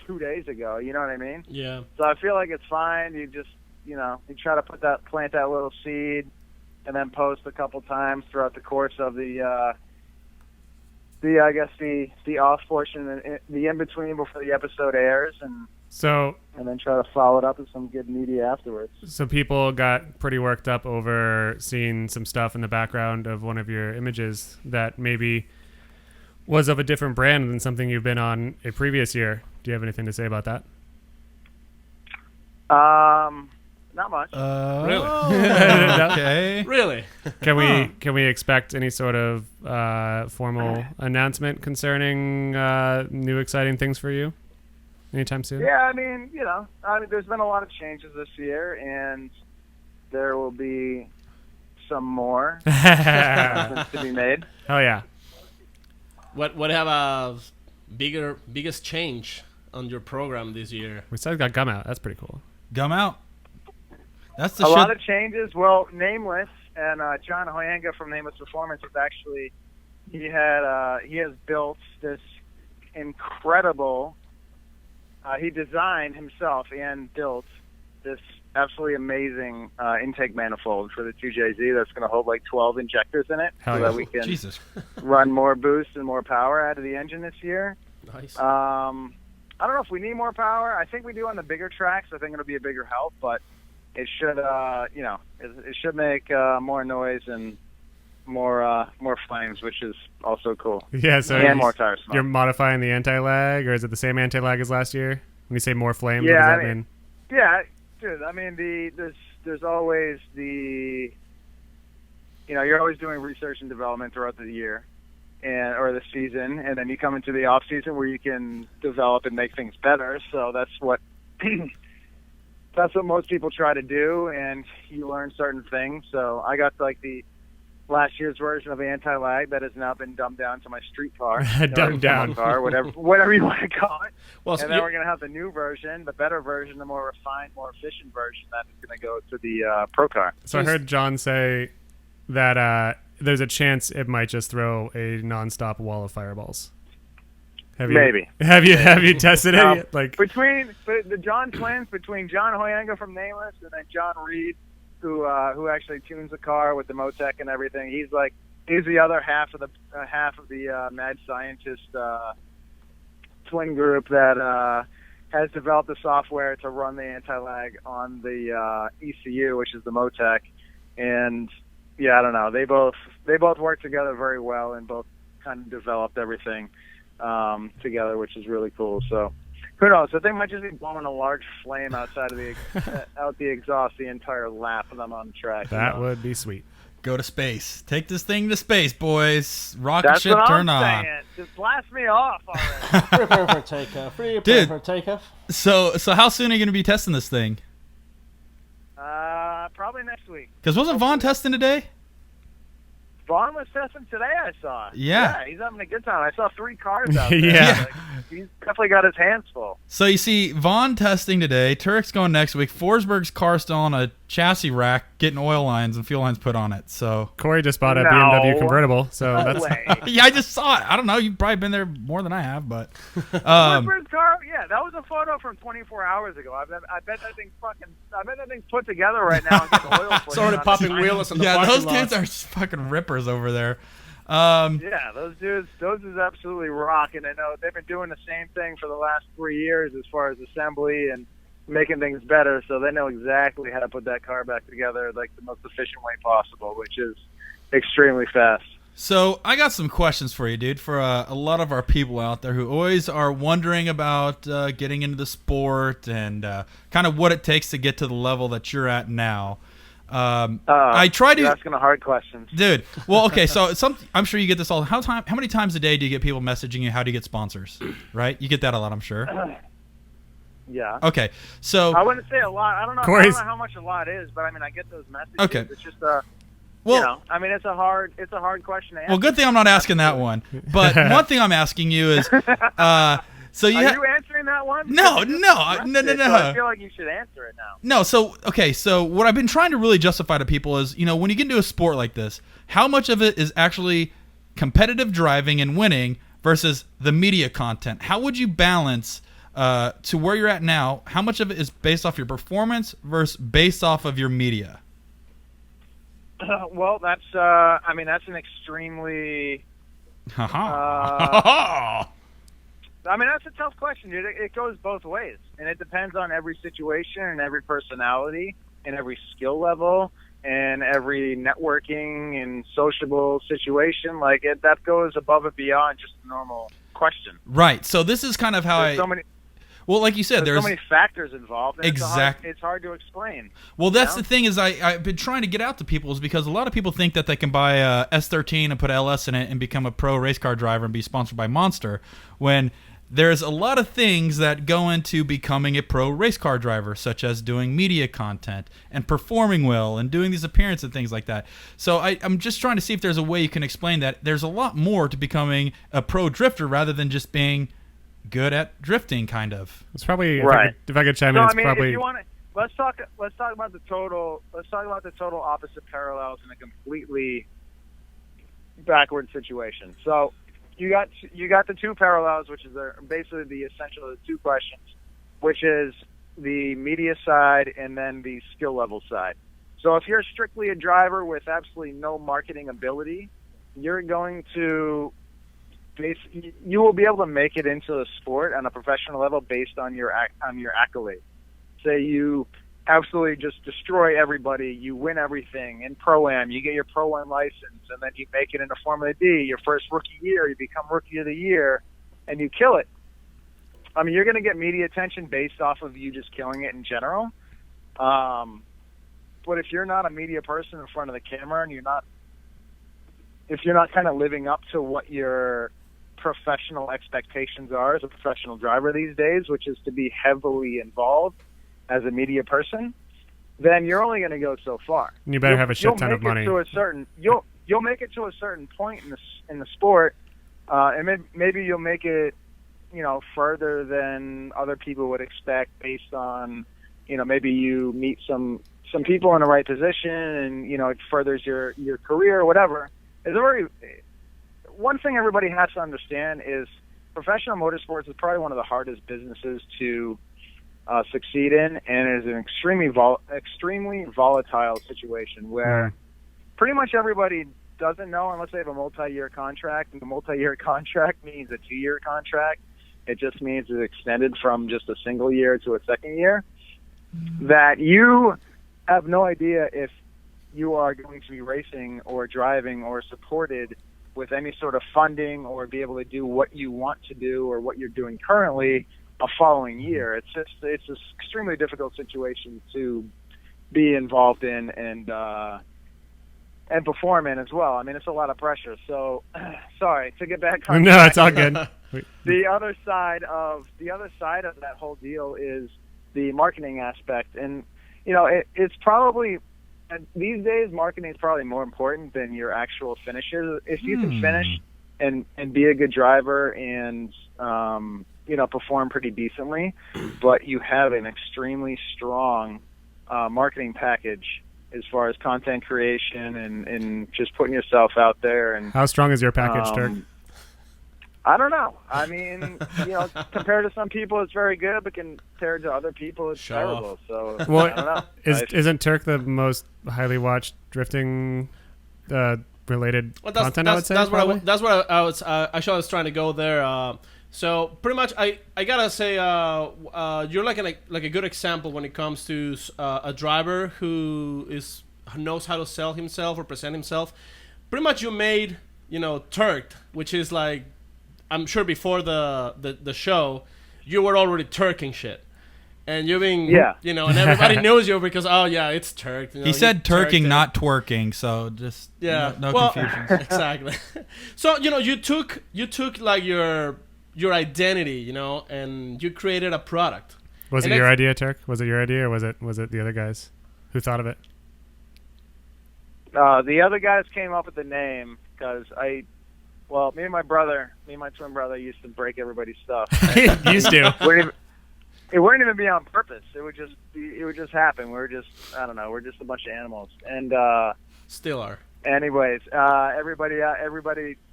2 days ago. You know what I mean? Yeah. So I feel like it's fine. You just you try to plant that little seed, and then post a couple times throughout the course of the off portion, the in between before the episode airs, and then try to follow it up with some good media afterwards. So people got pretty worked up over seeing some stuff in the background of one of your images that maybe was of a different brand than something you've been on a previous year. Do you have anything to say about that? Not much. Really? Okay. Really? Can we expect any sort of formal announcement concerning new exciting things for you anytime soon? Yeah, I mean, there's been a lot of changes this year, and there will be some more announcements to be made. Hell yeah. What have a biggest change on your program this year? We said got gum out. That's pretty cool. Gum out. That's the A shit. lot of changes. Well, Nameless and John Hoyanga from Nameless Performance is actually he has built this incredible. He designed himself and built this absolutely amazing intake manifold for the 2JZ that's going to hold like 12 injectors in it, Hell so yeah. that we can Jesus. run more boost and more power out of the engine this year. Nice. I don't know if we need more power. I think we do on the bigger tracks. I think it'll be a bigger help, but it should, it should make more noise and more flames, which is also cool. Yeah, so And more tire smoke. you're modifying the anti-lag, or is it the same anti-lag as last year? When you say more flame, Yeah, what does I that mean- mean? Yeah, dude. I mean, there's always you're always doing research and development throughout the year, or the season, and then you come into the off season where you can develop and make things better. So that's what most people try to do, and you learn certain things. So I got like the last year's version of anti-lag that has now been dumbed down to my street car, Dumbed down. car, whatever you want to call it. Well, And then we're going to have the new version, the better version, the more refined, more efficient version that is going to go to the Pro car. So I heard John say that there's a chance it might just throw a nonstop wall of fireballs. Maybe. Have you tested it? Um, Like between the John twins, between John Hoyanga from Nameless and then John Reed, who actually tunes the car with the Motec and everything. He's the other half of the mad scientist twin group that has developed the software to run the anti-lag on the ECU, which is the Motec. And yeah, I don't know. They both work together very well and both kind of developed everything together, which is really cool. So who knows? The thing might just be blowing a large flame outside of out the exhaust the entire lap of them on the track. that would be sweet. Go to space. Take this thing to space, boys. Rocket That's ship what turn I'm on. saying. Just blast me off already. prepare for takeoff. Prepare Dude. for takeoff. So how soon are you going to be testing this thing? Probably next week. Because wasn't Vaughn testing today? Vaughn was testing today, I saw. Yeah. He's having a good time. I saw 3 cars out there. Yeah. He's definitely got his hands full. So you see Vaughn testing today. Tuerck'd's going next week. Forsberg's car still on a chassis rack, getting oil lines and fuel lines put on it. So Corey just bought a No. BMW convertible, so No that's way. yeah, I just saw it. I don't know. You've probably been there more than I have, but Forsberg's car, yeah, that was a photo from 24 hours ago. I bet that thing's put together right now and getting oil It's already popping wheelers in the yeah, parking those lot. dudes are just fucking rippers over there. Yeah, those dudes absolutely rock, and I know they've been doing the same thing for the last 3 years as far as assembly and making things better, so they know exactly how to put that car back together like the most efficient way possible, which is extremely fast. So I got some questions for you, dude, for a lot of our people out there who always are wondering about getting into the sport and kind of what it takes to get to the level that you're at now. I try to You're asking the hard questions. Dude, well, okay, so I'm sure you get this all. How many times a day do you get people messaging you how do you get sponsors? Right? You get that a lot, I'm sure. Yeah. Okay, so I wouldn't say a lot. I don't know how much a lot is, but I mean, I get those messages. Okay. It's just well, I mean, it's a hard question to answer. well, good thing I'm not asking that one. But one thing I'm asking you is, so you Are you answering that one? No, Because you no, just no, addressed no, it, no. So I feel like you should answer it now. No, so okay, so what I've been trying to really justify to people is, when you get into a sport like this, how much of it is actually competitive driving and winning versus the media content? How would you balance to where you're at now? How much of it is based off your performance versus based off of your media? Well, that's an extremely I mean, that's a tough question, dude. It goes both ways, and it depends on every situation and every personality and every skill level and every networking and sociable situation. Like that goes above and beyond just a normal question. Right. So this is kind of how There's so many. Well, like you said, There's so many factors involved. And Exactly. It's hard to explain. Well, that's the thing is I've been trying to get out to people is because a lot of people think that they can buy a S13 and put LS in it and become a pro race car driver and be sponsored by Monster, when there's a lot of things that go into becoming a pro race car driver, such as doing media content and performing well and doing these appearances and things like that. So I'm just trying to see if there's a way you can explain that. There's a lot more to becoming a pro drifter rather than just being good at drifting, kind of. It's probably Right. If I could chime So in, I it's mean, probably if you want to, let's talk about the total. Let's talk about the total opposite parallels in a completely backward situation. So you got the two parallels, which is basically the essential of the two questions, which is the media side and then the skill level side. So if you're strictly a driver with absolutely no marketing ability, you're going to you will be able to make it into the sport on a professional level based on your accolades. Say you absolutely just destroy everybody, you win everything in Pro-Am, you get your Pro-Am license, and then you make it into Formula D, your first rookie year, you become Rookie of the Year, and you kill it. I mean, you're going to get media attention based off of you just killing it in general. But if you're not a media person in front of the camera and if you're not kind of living up to what your professional expectations are as a professional driver these days, which is to be heavily involved as a media person, then you're only going to go so far. And you better have a shit ton of money. You'll make it to a certain point in the sport, and maybe you'll make it, further than other people would expect based on, maybe you meet some people in the right position and, it furthers your career or whatever. One thing everybody has to understand is professional motorsports is probably one of the hardest businesses to succeed in, and it is an extremely volatile situation where pretty much everybody doesn't know unless they have a multi-year contract, and the multi-year contract means a 2-year contract. It just means it's extended from just a single year to a second year, that you have no idea if you are going to be racing or driving or supported with any sort of funding or be able to do what you want to do or what you're doing currently a following year. It's an extremely difficult situation to be involved in and perform in as well. I mean, it's a lot of pressure. So, sorry, to get back on No, it's all good. The other side of that whole deal is the marketing aspect, and it's probably these days marketing is probably more important than your actual finishes. If you can finish and be a good driver and perform pretty decently, but you have an extremely strong marketing package as far as content creation and just putting yourself out there. And how strong is your package, Tuerck? I don't know. I mean, compared to some people, it's very good, but compared to other people, it's terrible. So I don't know. Isn't Tuerck the most highly watched drifting related content? I would say that's what I was trying to go there. So pretty much, I gotta say, you're like a good example when it comes to a driver who knows how to sell himself or present himself. Pretty much, you made Tuerck'd, which is like, I'm sure before the show, you were already Tuercking shit, and you've been and everybody knows you because it's Tuerck'd. He said Tuercking, not twerking, so just no confusion. Exactly. So you took like your identity, and you created a product. Was it your idea, Tuerck? Was it your idea, or was it the other guys who thought of it? The other guys came up with the name because me and my twin brother used to break everybody's stuff. Used to. It wouldn't even be on purpose. It would just happen. We're just a bunch of animals, and still are. Anyways, everybody,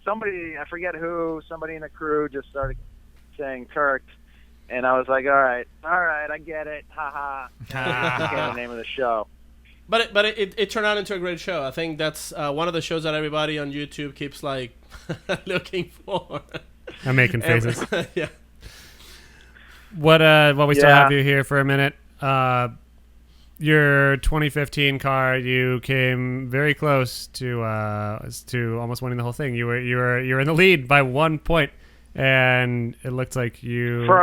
somebody, I forget who, somebody in the crew just started saying Tuerck'd, and I was like, all right, I get it, haha. That became the name of the show. But it turned out into a great show. I think that's one of the shows that everybody on YouTube keeps like looking for. I'm making faces. Yeah. While we still have you here for a minute, your 2015 car, you came very close to almost winning the whole thing. You were in the lead by 1 point, and it looked like you for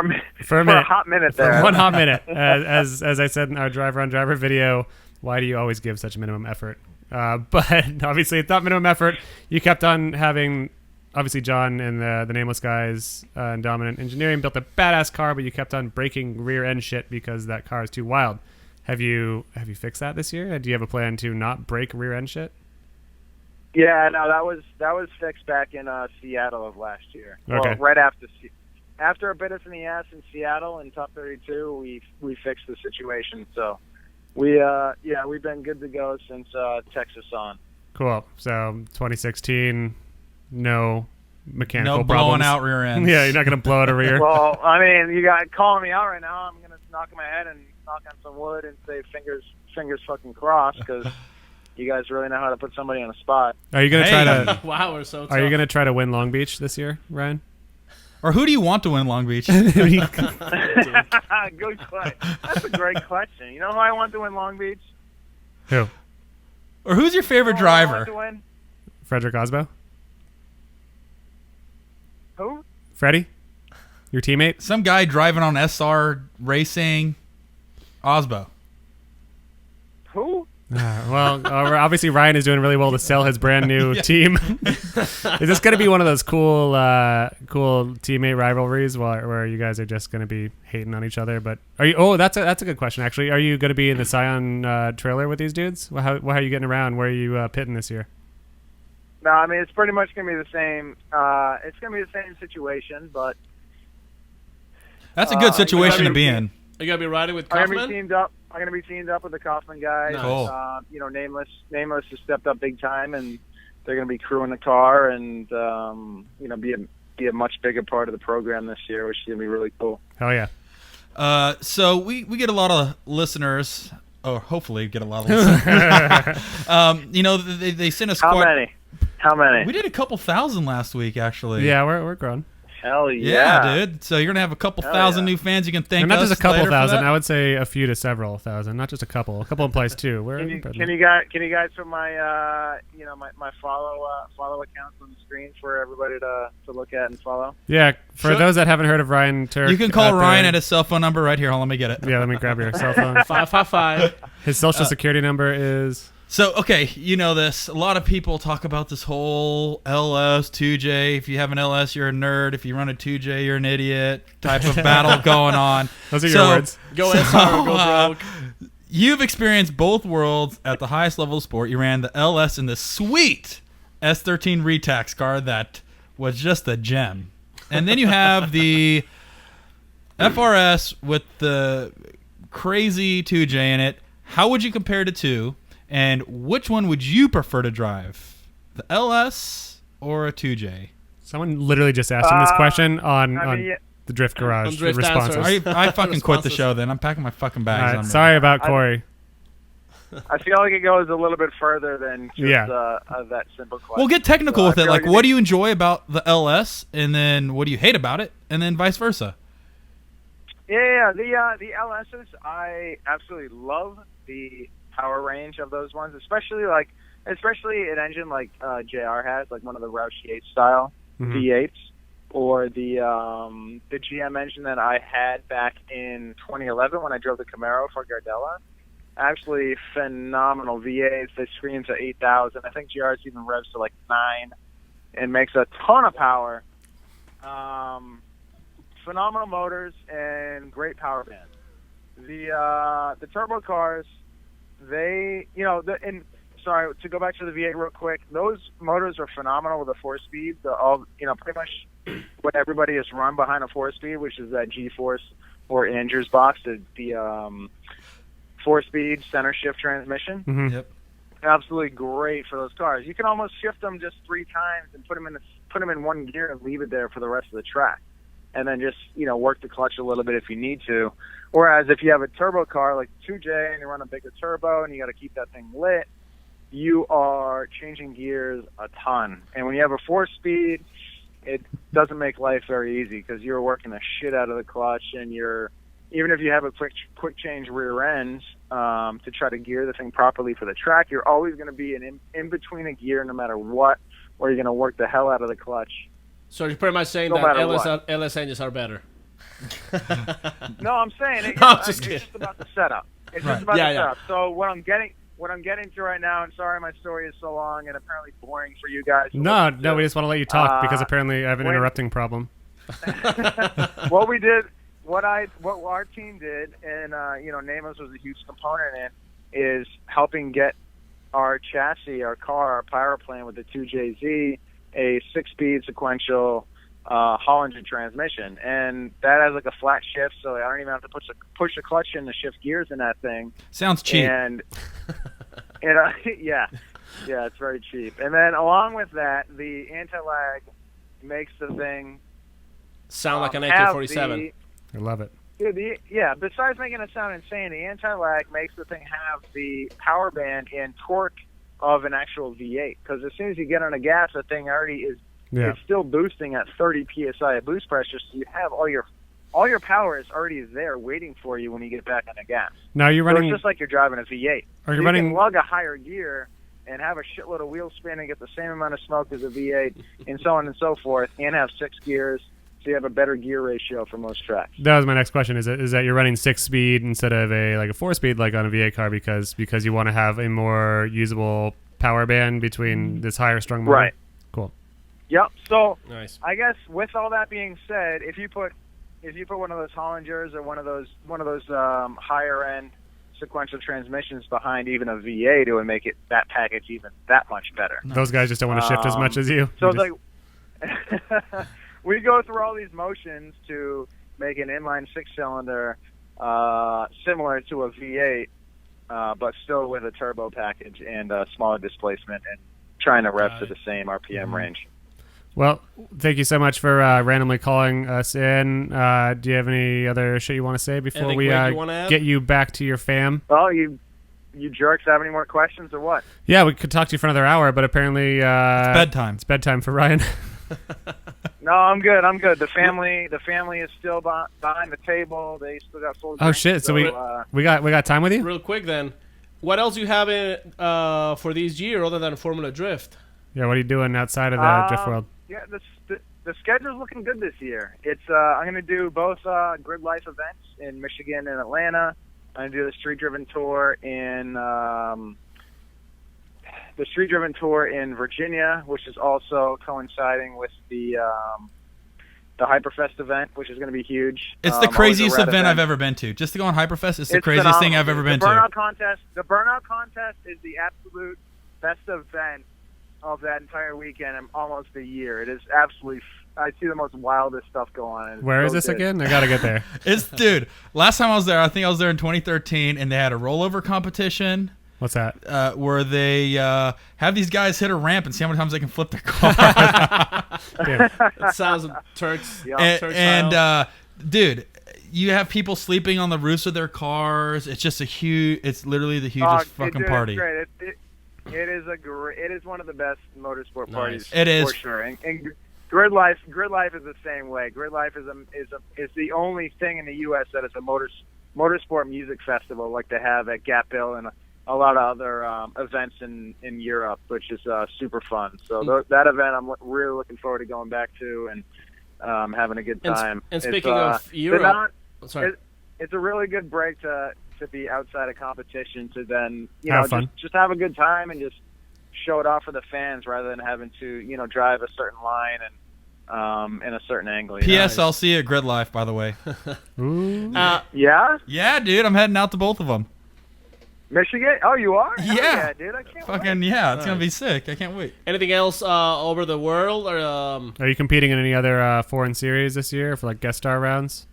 a hot minute there. For 1 hot minute, as I said in our driver on driver video. Why do you always give such minimum effort? But obviously, it's not minimum effort. You kept on having, obviously, John and the Nameless guys and Dominant Engineering built a badass car, but you kept on breaking rear end shit because that car is too wild. Have you fixed that this year? Do you have a plan to not break rear end shit? Yeah, no, that was fixed back in Seattle of last year. Okay. Well, right after a bit of in the ass in Seattle in top 32, we fixed the situation. So we've been good to go since Texas on. Cool. So 2016, no mechanical no problems. blowing out rear ends. Yeah, you're not gonna blow out a rear. Well, I mean, you got calling me out right now. I'm gonna knock on my head and knock on some wood and say fingers fucking crossed, because you guys really know how to put somebody on the spot. Are you gonna try to? Wow, we're so tough. Are you gonna try to win Long Beach this year, Ryan? Or who do you want to win Long Beach? Good question. That's a great question. You know who I want to win Long Beach? Who? Or who's your favorite driver? Frederick Osbo? Who? Freddie? Your teammate? Some guy driving on SR Racing. Osbo. Who? Obviously Ryan is doing really well to sell his brand new team. Is this going to be one of those cool teammate rivalries where you guys are just going to be hating on each other? But are you? Oh, that's a good question actually. Are you going to be in the Scion trailer with these dudes? How are you getting around? Where are you pitting this year? No, I mean it's pretty much going to be the same. It's going to be the same situation, but that's a good situation to be in. Are you gonna be riding with I'm Kaufman? going to be teamed up with the Kaufman guys. Nice. Cool. Nameless has stepped up big time, and they're going to be crewing the car and be a much bigger part of the program this year, which is going to be really cool. Hell yeah. So we get a lot of listeners, or hopefully get a lot of listeners. They sent us How many? We did a couple thousand last week, actually. Yeah, we're growing. Hell yeah. Yeah, dude. So you're gonna have a couple thousand new fans. You can thank And not us just a couple later for thousand. that. I would say a few to several thousand. Not just a couple. A couple implies two. Can you guys put my my follow accounts on the screen for everybody to look at and follow? Yeah, for Sure. those that haven't heard of Ryan Tuerck, You can call out Ryan there- at his cell phone number right here. Hold on, let me get it. Yeah, let me grab your cell phone. 555. His social security number is. So, okay, you know this. A lot of people talk about this whole LS, 2J. If you have an LS, you're a nerd. If you run a 2J, you're an idiot type of battle going on. Those are your words. Go SR or go broke. You've experienced both worlds at the highest level of sport. You ran the LS in the sweet S13 Retax car that was just a gem. And then you have the FRS with the crazy 2J in it. How would you compare the two? And which one would you prefer to drive? The LS or a 2J? Someone literally just asked him this question on the Drift Garage On Drift responses. Answers. I fucking quit the show then. I'm packing my fucking All bags. right, sorry about Corey. I feel like it goes a little bit further than just that simple question. We'll get technical So with I it. feel Like, like what do you enjoy about the LS? And then what do you hate about it? And then vice versa. Yeah, the LSs, I absolutely love the power range of those ones, especially an engine like JR has, like one of the Roush Yates style V8s, or the GM engine that I had back in 2011 when I drove the Camaro for Gardella. Actually, phenomenal V8s. They scream to 8,000. I think GR's even revs to like 9, and makes a ton of power. Phenomenal motors and great power band. The turbo cars. To go back to the V8 real quick, those motors are phenomenal with the 4-speed. Pretty much what everybody has run behind a 4-speed, which is that G-Force or Andrews box, the 4-speed center shift transmission. Mm-hmm. Yep. Absolutely great for those cars. You can almost shift them just 3 times and put them in one gear and leave it there for the rest of the track, and then just work the clutch a little bit if you need to. Whereas if you have a turbo car like 2J and you run a bigger turbo and you got to keep that thing lit, you are changing gears a ton. And when you have a 4-speed, it doesn't make life very easy because you're working the shit out of the clutch, and even if you have a quick change rear end to try to gear the thing properly for the track, you're always going to be in between a gear no matter what, or you're going to work the hell out of the clutch. So you're pretty much saying No that matter LS engines are better. No, I'm saying it, I'm it's just kidding. just about the setup. It's Right. just about Yeah, the yeah. setup. So what I'm getting to right now, and sorry my story is so long and apparently boring for you guys. No, we just want to let you talk because apparently I have an when- interrupting problem. What we did, what our team did, and Nameless was a huge component in, is helping get our chassis, our car, our power plant with the 2JZ, a 6-speed sequential Hollinger transmission, and that has like a flat shift, so I don't even have to push the clutch in to shift gears in that thing. Sounds cheap. And yeah, it's very cheap. And then along with that, the anti-lag makes the thing Sound like an have AK-47. I love it. Besides making it sound insane, the anti-lag makes the thing have the power band and torque of an actual V8. Because as soon as you get on the gas, the thing already is it's still boosting at 30 psi of boost pressure. So you have all your power is already there waiting for you when you get back on the gas. Now you're running. So it's just like you're driving a V8. Are you You running? can lug a higher gear and have a shitload of wheel spin and get the same amount of smoke as a V8, and so on and so forth, and have 6 gears, so you have a better gear ratio for most tracks. That was my next question. Is that you're running 6-speed instead of a 4-speed like on a V8 car because you want to have a more usable power band between this higher strung motor? Right. Cool. Yep. So Nice. I guess with all that being said, if you put one of those Hollingers or one of those higher end sequential transmissions behind even a V8, it would make that package even that much better. Those guys just don't want to shift as much as you. So You it's like we go through all these motions to make an inline 6-cylinder similar to a V8, but still with a turbo package and a smaller displacement and trying to rev to the same RPM range. Well, thank you so much for randomly calling us in. Do you have any other shit you want to say before Anything we quick you wanna add? get you back to your fam? Well, you jerks have any more questions or what? Yeah, we could talk to you for another hour, but apparently It's bedtime. It's bedtime for Ryan. No, I'm good. The family is still behind the table. They still got full drinks, shit! So we got time with you? Real quick then, what else you have for this year other than Formula Drift? Yeah, what are you doing outside of the drift world? Yeah, the schedule's looking good this year. It's I'm going to do both Grid Life events in Michigan and Atlanta. I'm going to do the street driven tour in Virginia, which is also coinciding with the Hyperfest event, which is going to be huge. It's the craziest event I've ever been to. Just to go on Hyperfest, it's the craziest thing I've ever been to. The Burnout Contest is the absolute best event of that entire weekend and almost a year. It is absolutely. I see the most wildest stuff go on. Where is this again? I gotta get there. Dude. Last time I was there, I think I was there in 2013, and they had a rollover competition. What's that? Where they have these guys hit a ramp and see how many times they can flip their car. It sounds Tuerck'd. And dude, you have people sleeping on the roofs of their cars. It's just it's literally the hugest fucking party. It's great. It is one of the best motorsport parties. It is for sure. And Grid Life is the same way. Grid Life is the only thing in the U.S. that is a motorsport music festival like they have at Gap Hill and a lot of other events in Europe, which is super fun. So that event I'm really looking forward to going back to and having a good time. And speaking of Europe, it's a really good break to be outside of competition to then just have a good time and just show it off for the fans rather than having to drive a certain line and in a certain angle. P.S. I'll see you at Grid Life, by the way. Yeah, dude, I'm heading out to both of them. Michigan? Oh, you are? Yeah. Yeah, dude, I can't fucking wait. yeah, it's gonna be sick. I can't wait. Anything else over the world or Are you competing in any other foreign series this year for like guest star rounds?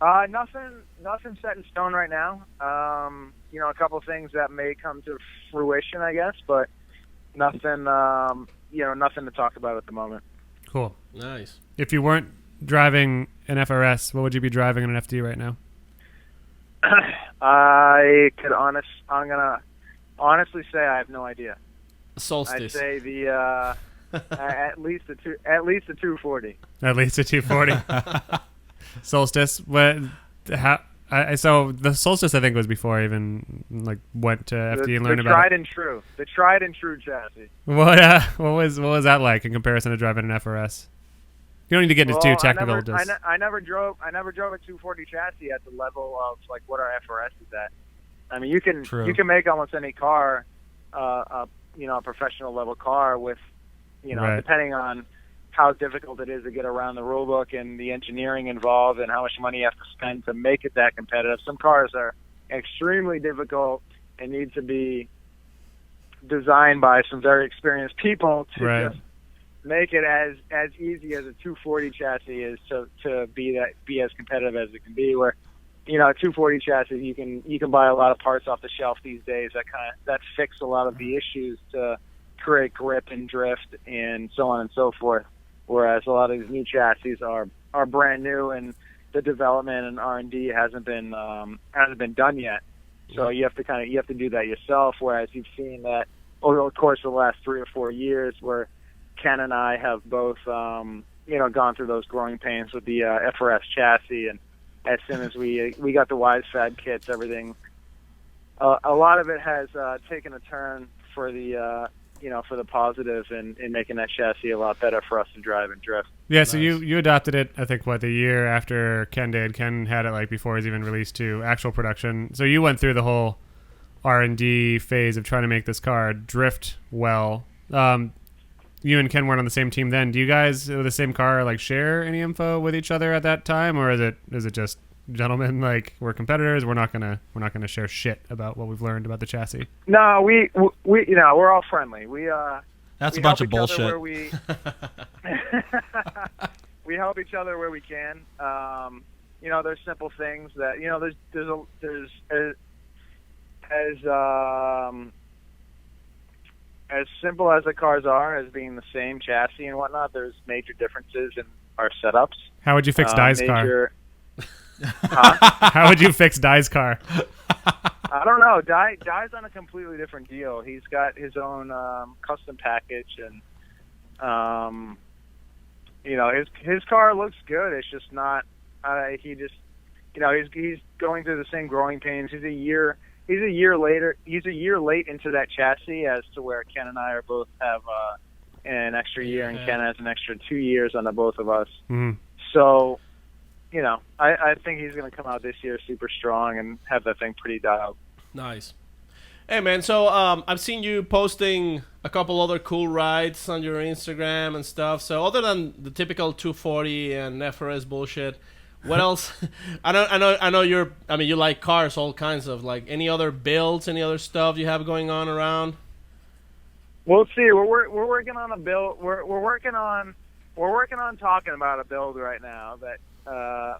Nothing set in stone right now. A couple things that may come to fruition, I guess, but nothing. Nothing to talk about at the moment. Cool. Nice. If you weren't driving an FRS, what would you be driving in an FD right now? I'm gonna honestly say I have no idea. Solstice. I'd say the at least a 240. At least a 240. Solstice. So the Solstice I think was before I even went to FD and learned about it. The tried and true chassis. What was that like in comparison to driving an FRS? You don't need to get into too technical. I never drove a 240 chassis at the level of what our FRS is at. I mean, you can make almost any car, a professional level car with, right. Depending on how difficult it is to get around the rule book and the engineering involved and how much money you have to spend to make it that competitive. Some cars are extremely difficult and need to be designed by some very experienced people to just make it as easy as a 240 chassis is to be as competitive as it can be. Where a 240 chassis you can buy a lot of parts off the shelf these days that fix a lot of the issues to create grip and drift and so on and so forth. Whereas a lot of these new chassis are brand new and the development and R&D hasn't been done yet. So you have to do that yourself. Whereas you've seen that over the course of the last 3 or 4 years, where Ken and I have both gone through those growing pains with the FRS chassis, and as soon as we got the WiseFab kits, everything a lot of it has taken a turn for the for the positive in making that chassis a lot better for us to drive and drift. Yeah, so you adopted it, I think, the year after Ken did. Ken had it like before it was even released to actual production. So you went through the whole R&D phase of trying to make this car drift well. You and Ken weren't on the same team then. Do you guys, with the same car, like share any info with each other at that time, or is it just, gentlemen, like, we're competitors, we're not gonna share shit about what we've learned about the chassis? No, we're all friendly. That's we a bunch of help each other bullshit. where we help each other where we can. There's simple things that there's as simple as the cars are, as being the same chassis and whatnot. There's major differences in our setups. How would you fix Dai's car? Huh? How would you fix Dai's car? I don't know. Dai's on a completely different deal. He's got his own custom package, and his car looks good. It's just not. He's going through the same growing pains. He's a year late into that chassis, as to where Ken and I are both have an extra year, and Ken has an extra 2 years on the both of us. Mm. So. I think he's going to come out this year super strong and have that thing pretty dialed. Nice. Hey, man, so I've seen you posting a couple other cool rides on your Instagram and stuff. So other than the typical 240 and FRS bullshit, what else? I know you like cars, all kinds of, like, any other builds, any other stuff you have going on around? We'll see. We're working on a build. We're working on talking about a build right now that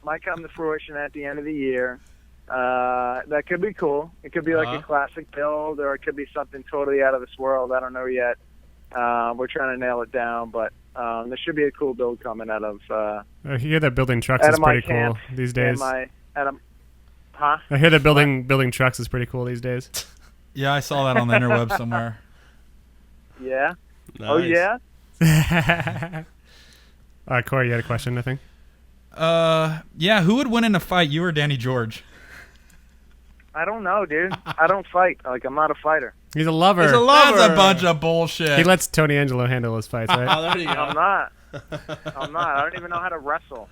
might come to fruition at the end of the year. That could be cool. It could be like a classic build, or it could be something totally out of this world. I don't know yet. We're trying to nail it down, but there should be a cool build coming out of. I hear that building trucks is pretty cool these days. I hear that building trucks is pretty cool these days. Yeah, I saw that on the interweb somewhere. Yeah. Nice. Oh yeah. Corey, you had a question, I think. Yeah, who would win in a fight, you or Danny George? I don't know, dude. I don't fight. Like, I'm not a fighter. He's a lover. That's a bunch of bullshit. He lets Tony Angelo handle his fights, right? Oh, there you go. I'm not. I don't even know how to wrestle.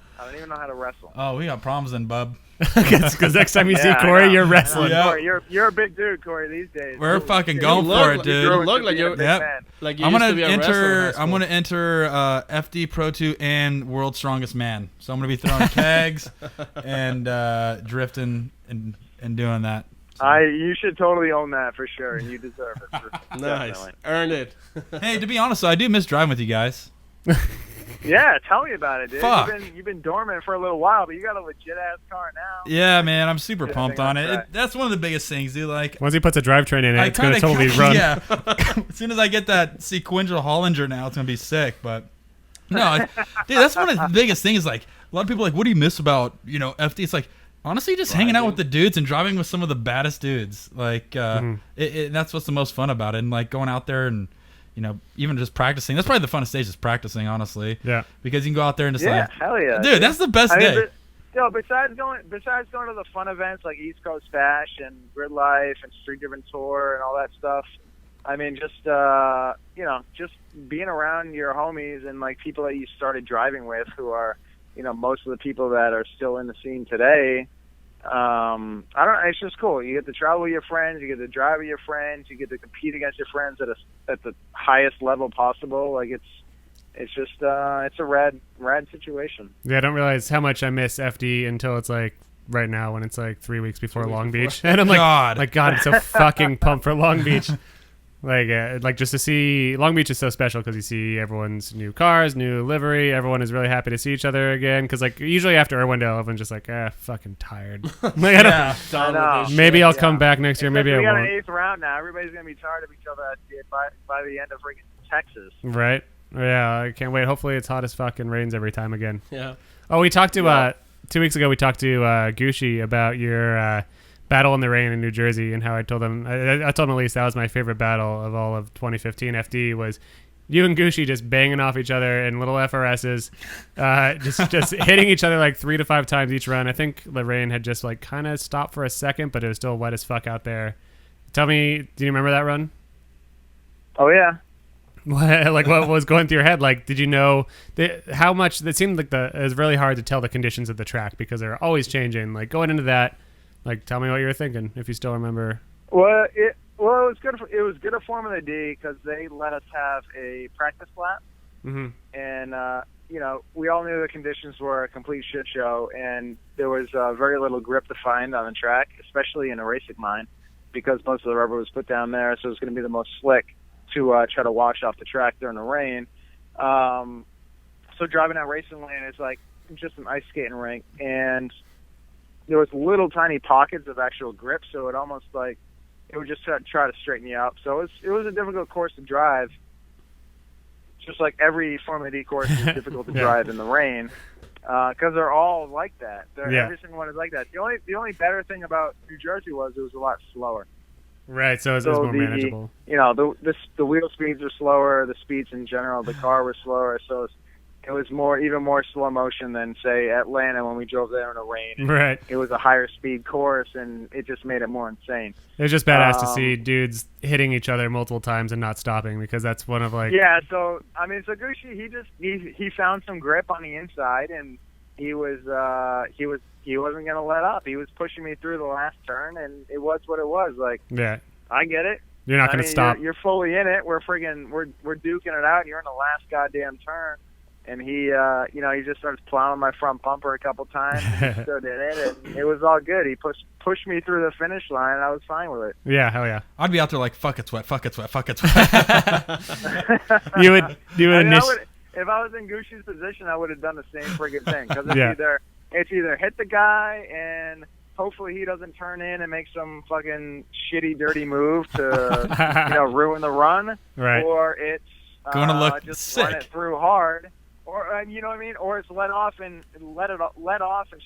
Oh, we got problems then, bub. Because next time you see Corey, you're wrestling. Yeah. Corey, you're a big dude, Corey, these days. We're fucking going for it, dude. You look like you're a big man. like you I'm used gonna to be a wrestler in high I'm school. gonna enter FD Pro 2 and World's Strongest Man. So I'm gonna be throwing kegs and drifting and doing that. So. You should totally own that for sure, and you deserve it. Nice, Definitely. earned it. Hey, to be honest, though, I do miss driving with you guys. Yeah, tell me about it, dude. Fuck. You've been dormant for a little while, but you got a legit ass car now. Yeah, man, I'm super pumped on it. Right. That's one of the biggest things, dude. Like, Once he puts a drivetrain in it, it's going to kinda- totally run. Yeah. As soon as I get that sequential Hollinger now, it's gonna be sick. But no, dude, that's one of the biggest things. Like, a lot of people are like, what do you miss about FD? It's like, honestly, just hanging out with the dudes and driving with some of the baddest dudes. Like, that's what's the most fun about it. And like going out there and even just practicing. That's probably the funnest stage is practicing, honestly. Yeah. Because you can go out there and just hell yeah, dude, that's the best day. Besides going to the fun events like East Coast Bash and Grid Life and Street Driven Tour and all that stuff, I mean, just just being around your homies and like people that you started driving with, who are most of the people that are still in the scene today. It's just cool. You get to travel with your friends, you get to drive with your friends, you get to compete against your friends at the highest level possible. Like it's just it's a rad situation. Yeah, I don't realize how much I miss FD until it's like right now when it's like 3 weeks before Long Beach. And I'm like, God, I'm so fucking pumped for Long Beach. Like just to see Long Beach is so special because you see everyone's new cars, new livery. Everyone is really happy to see each other again. Because like usually after Irwindale, everyone's just like, fucking tired. Like, maybe I'll come back next year. Maybe I won't. We got won't. an 8th round now. Everybody's gonna be tired of each other by the end of freaking Texas. Right? Yeah, I can't wait. Hopefully it's hot as fuck and rains every time again. Yeah. Oh, we talked to 2 weeks ago. We talked to Gucci about your. Battle in the Rain in New Jersey, and how I told him, I told him at least that was my favorite battle of all of 2015 FD was you and Gucci just banging off each other in little FRSs, just hitting each other like 3 to 5 times each run. I think the rain had just like kind of stopped for a second, but it was still wet as fuck out there. Tell me, do you remember that run? Oh yeah. Like what was going through your head? Like, did you know how much? It seemed like it was really hard to tell the conditions of the track because they're always changing. Like going into that, like tell me what you were thinking if you still remember. Well, it was good. It was good at Formula D because they let us have a practice lap, Mm-hmm. and we all knew the conditions were a complete shit show, and there was very little grip to find on the track, especially in a racing line, because most of the rubber was put down there, so it was going to be the most slick to try to wash off the track during the rain. So driving that racing lane is like just an ice skating rink, and there was little tiny pockets of actual grip, so it almost like it would just try to straighten you up. So it was a difficult course to drive, just like every Formula D course is difficult to drive in the rain, because they're all like that. Every single one is like that. The only better thing about New Jersey was it was a lot slower. Right, so it was more manageable. The wheel speeds were slower. The speeds in general, the car was slower. So it was even more slow motion than say Atlanta when we drove there in the rain. Right. It was a higher speed course, and it just made it more insane. It was just badass to see dudes hitting each other multiple times and not stopping, because that's one of like. Yeah. So Gucci, he found some grip on the inside, and he wasn't going to let up. He was pushing me through the last turn, and it was what it was. Like, yeah, I get it. You're not going to stop. You're fully in it. We're duking it out. You're in the last goddamn turn, and he just starts plowing my front bumper a couple times. And he stood in it, and it was all good. He pushed me through the finish line, and I was fine with it. Yeah, hell yeah. I'd be out there like, fuck it, sweat, fuck it, sweat, fuck it, sweat. You would. If I was in Gucci's position, I would have done the same friggin' thing, because it's either hit the guy and hopefully he doesn't turn in and make some fucking shitty, dirty move to ruin the run, right? Or it's gonna look just sick. run it through hard, or you know what I mean, or it's let off and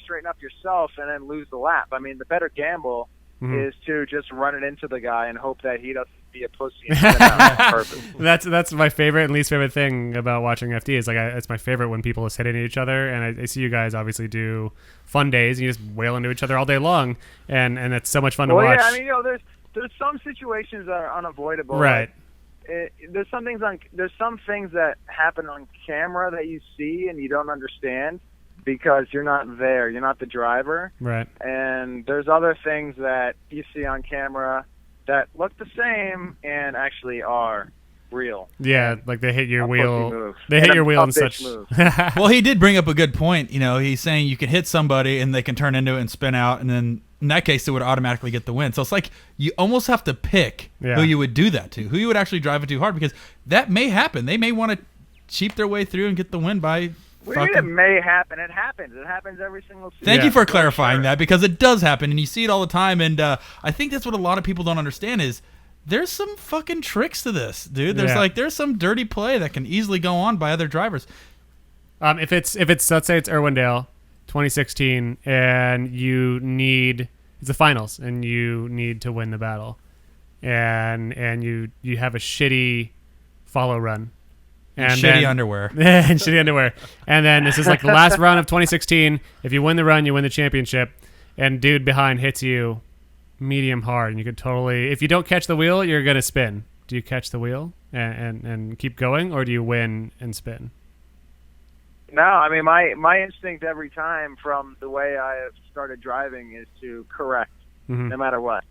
straighten up yourself and then lose the lap. I mean, the better gamble is to just run it into the guy and hope that he doesn't be a pussy and spin out on purpose. That's my favorite and least favorite thing about watching FD. Is like it's my favorite when people is hitting each other, and I see you guys obviously do fun days and you just wail into each other all day long, and it's so much fun to watch. Yeah, I mean, there's some situations that are unavoidable. Right. Like, there's some things that happen on camera that you see and you don't understand because you're not there. You're not the driver. Right. And there's other things that you see on camera that look the same and actually are real. Yeah, like they hit your wheel. They and hit your wheel and such. Well, he did bring up a good point. He's saying you can hit somebody and they can turn into it and spin out, and then in that case, it would automatically get the win. So it's like you almost have to pick who you would do that to, who you would actually drive it too hard, because that may happen. They may want to cheap their way through and get the win by. What do you mean it may happen? It happens. It happens every single season. Thank you for clarifying that, because it does happen, and you see it all the time. And I think that's what a lot of people don't understand is there's some fucking tricks to this, dude. There's some dirty play that can easily go on by other drivers. If it's let's say it's Irwindale, 2016, and it's the finals, and you need to win the battle, and you have a shitty follow run. And shitty underwear. And shitty underwear. And then this is like the last run of 2016. If you win the run, you win the championship. And dude behind hits you medium hard. And you could totally... If you don't catch the wheel, you're going to spin. Do you catch the wheel and keep going? Or do you win and spin? No, I mean, my instinct every time from the way I have started driving is to correct, no matter what.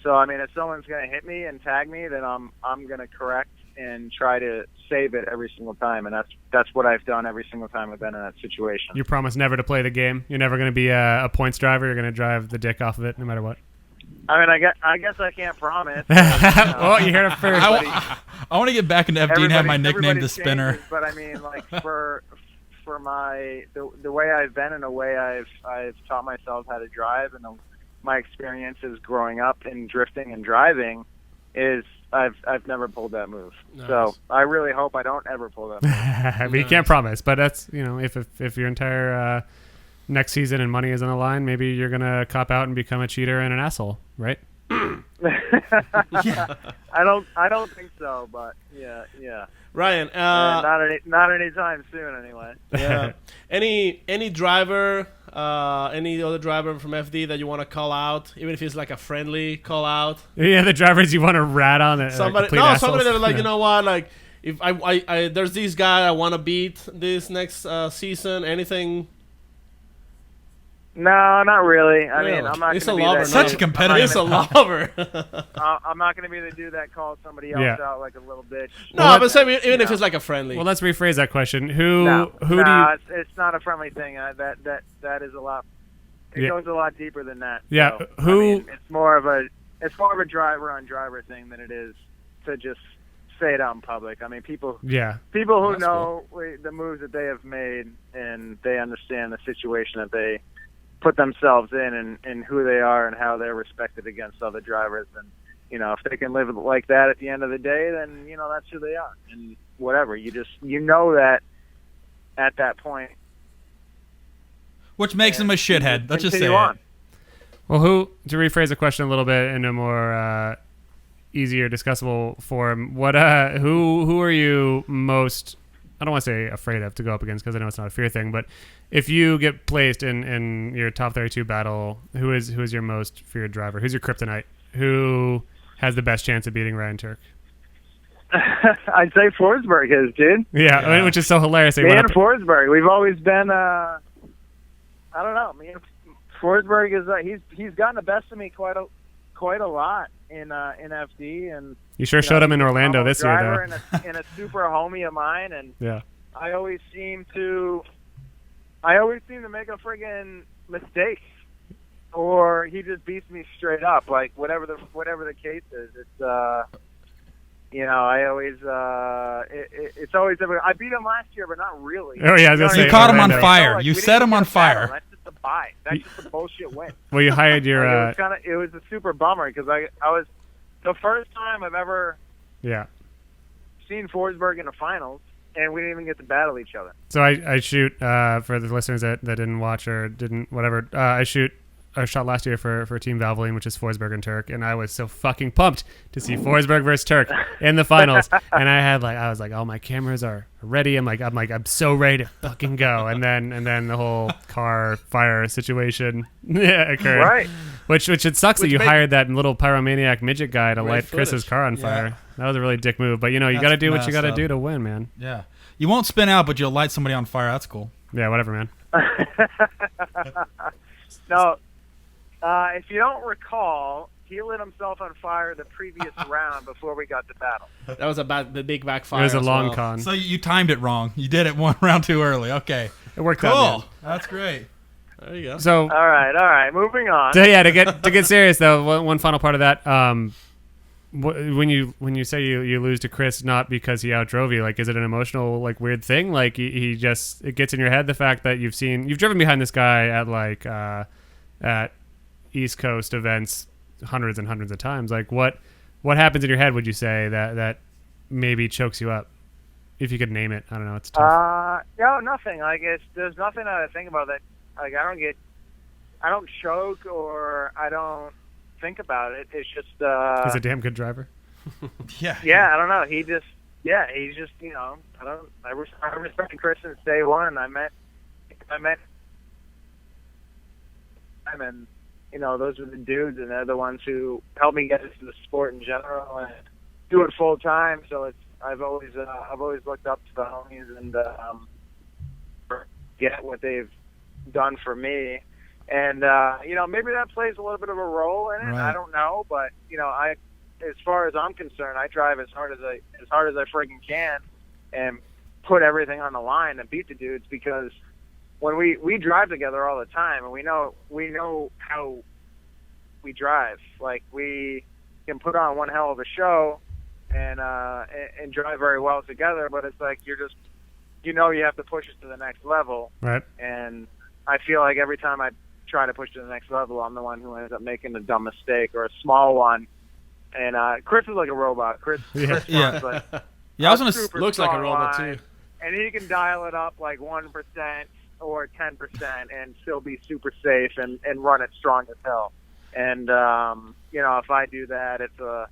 So, I mean, if someone's going to hit me and tag me, then I'm going to correct and try to save it every single time, and that's what I've done every single time I've been in that situation. You promise never to play the game. You're never going to be a points driver. You're going to drive the dick off of it, no matter what. I mean, I guess I can't promise. Well, you heard it first. I want to get back into FD and have my nickname the Spinner. Changes, but I mean, like for the way I've been and the way I've taught myself how to drive, and my experiences growing up in drifting and driving is. I've never pulled that move, so I really hope I don't ever pull that move. I mean, you can't promise, but that's if your entire next season and money is on the line, maybe you're gonna cop out and become a cheater and an asshole, right? I don't think so, but yeah. Ryan, not anytime soon, anyway. Yeah. Any driver, any other driver from FD that you want to call out, even if it's like a friendly call out? Yeah, the drivers you want to rat on. Somebody that like, you know what, like if I there's this guy I want to beat this next season, anything? No, not really. I mean, Really? I'm not It's going to a be lover, that. Such a no. competitive. It's a lover. I'm not going to be the dude that calls somebody else Yeah. out like a little bitch. No, Well, but say even if no. it's like a friendly. Well, let's rephrase that question. Who No, do you? it's not a friendly thing. That is a lot. It Yeah. goes a lot deeper than that. Yeah, So, who- I mean, it's more of a driver on driver thing than it is to just say it out in public. I mean, people Yeah. who That's know the moves that they have made and they understand the situation that they put themselves in and who they are and how they're respected against other drivers. And, if they can live like that at the end of the day, then, that's who they are. And whatever, you know that at that point. Which makes him a shithead. Let's just say Continue on. it. Well, to rephrase the question a little bit in a more easier, discussable form, who are you most? I don't want to say afraid of to go up against because I know it's not a fear thing, but if you get placed in your top 32 battle, who is your most feared driver? Who's your kryptonite? Who has the best chance of beating Ryan Tuerck? I'd say Forsberg is, dude. Yeah, I mean, which is so hilarious. They Me went and up- Forsberg, we've always been. I don't know. Me and Forsberg is. He's gotten the best of me quite a lot in FD, and you sure showed him in Orlando this year, driver though. and a super homie of mine, and Yeah. I always seem to make a friggin' mistake, or he just beats me straight up. Like whatever the case is, it's I always it's always I beat him last year, but not really. Oh, yeah, I was gonna say, You caught him on Orlando. fire. Like, You we set didn't him on get a battle. fire. That's just a bye. That's just a bullshit win. Well, you hired your. It was a super bummer because I was the first time I've ever Yeah. seen Forsberg in the finals, and we didn't even get to battle each other. So I shoot for the listeners that didn't watch or didn't whatever. I shot last year for Team Valvoline, which is Forsberg and Tuerck, and I was so fucking pumped to see Forsberg versus Tuerck in the finals. And I was like, oh, my cameras are ready. I'm so ready to fucking go. And then the whole car fire situation occurred. Right. Which it sucks that Which you made- hired that little pyromaniac midget guy to Great light Chris's footage. car on Yeah. fire. That was a really dick move. But you That's got to do what you messed got to up. do to win, man. Yeah. You won't spin out, but you'll light somebody on fire. That's cool. Yeah, whatever, man. No, if you don't recall, he lit himself on fire the previous round before we got to battle. That was the big backfire. It was a as long well. con. So you timed it wrong. You did it one round too early. Okay. It worked out. Cool. Man. That's great. There you go. So All right. Moving on. to get serious though, one final part of that. When you say you lose to Chris not because he outdrove you, like, is it an emotional, like, weird thing? Like he just, it gets in your head, the fact that you've driven behind this guy at East Coast events hundreds and hundreds of times. Like what happens in your head, would you say, that maybe chokes you up? If you could name it. I don't know, it's tough. No, nothing. Like there's nothing that I think about that. Like I don't choke or I don't think about it. It's just He's a damn good driver. Yeah. I don't know. He's just I respect Chris since day one. I met him, and those are the dudes, and they're the ones who helped me get into the sport in general and do it full time. So I've always looked up to the homies and get what they've done for me. And maybe that plays a little bit of a role in it. Right. I don't know, but as far as I'm concerned, I drive as hard as I friggin' can and put everything on the line and beat the dudes, because when we drive together all the time, and we know how we drive. Like, we can put on one hell of a show and drive very well together, but it's like you have to push it to the next level. Right. And I feel like every time I try to push to the next level, I'm the one who ends up making a dumb mistake or a small one. And Chris is like a robot. Chris runs like Yeah, I was a gonna. super Looks like a strong robot line, too. and he can dial it up like 1% or 10% and still be super safe and run it strong as hell. And if I do that, it's a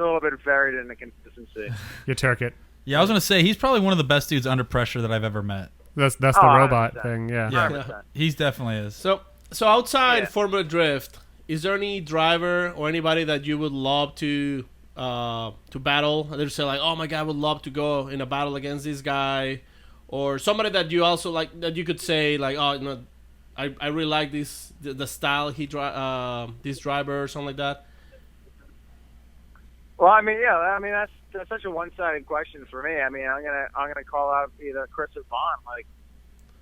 little bit varied in the consistency. You Tuerck'd. Yeah, I was gonna say he's probably one of the best dudes under pressure that I've ever met. That's the 100%. robot thing. Yeah. Yeah. 100%. He's definitely is. So outside Yeah. Formula Drift, is there any driver or anybody that you would love to to battle. They say like, oh my god, I would love to go in a battle against this guy, or somebody that you also like that you could say like, oh, I really like the style this driver or something like that. Well, I mean, that's such a one-sided question for me. I mean, I'm gonna call out either Chris or Vaughn. Like,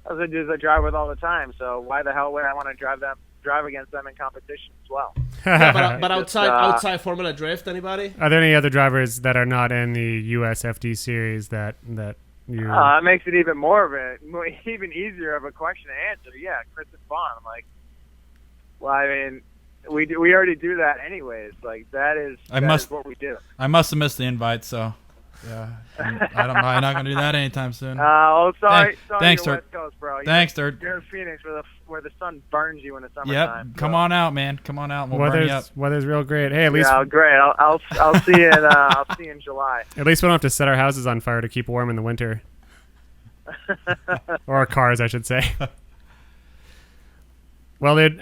those are dudes I drive with all the time. So why the hell would I want to drive against them in competition as well? Yeah, but outside Formula Drift, anybody? Are there any other drivers that are not in the USFD series that you? It makes it even easier of a question to answer. Yeah, Chris and Vaughn. I'm like, well, I mean, we already do that anyways. Like that is what we do. I must have missed the invite, so yeah, I'm not gonna do that anytime soon. Sorry. Thanks, you're Tuerck. West Coast, bro. Thanks, Tuerck. You're in Phoenix where the sun burns you in the summertime. Yep, come on out, man. Come on out. And we'll burn you up. Weather's real great. Hey, at least great. I'll see you in I'll see you in July. At least we don't have to set our houses on fire to keep warm in the winter. Or our cars, I should say. Well, dude,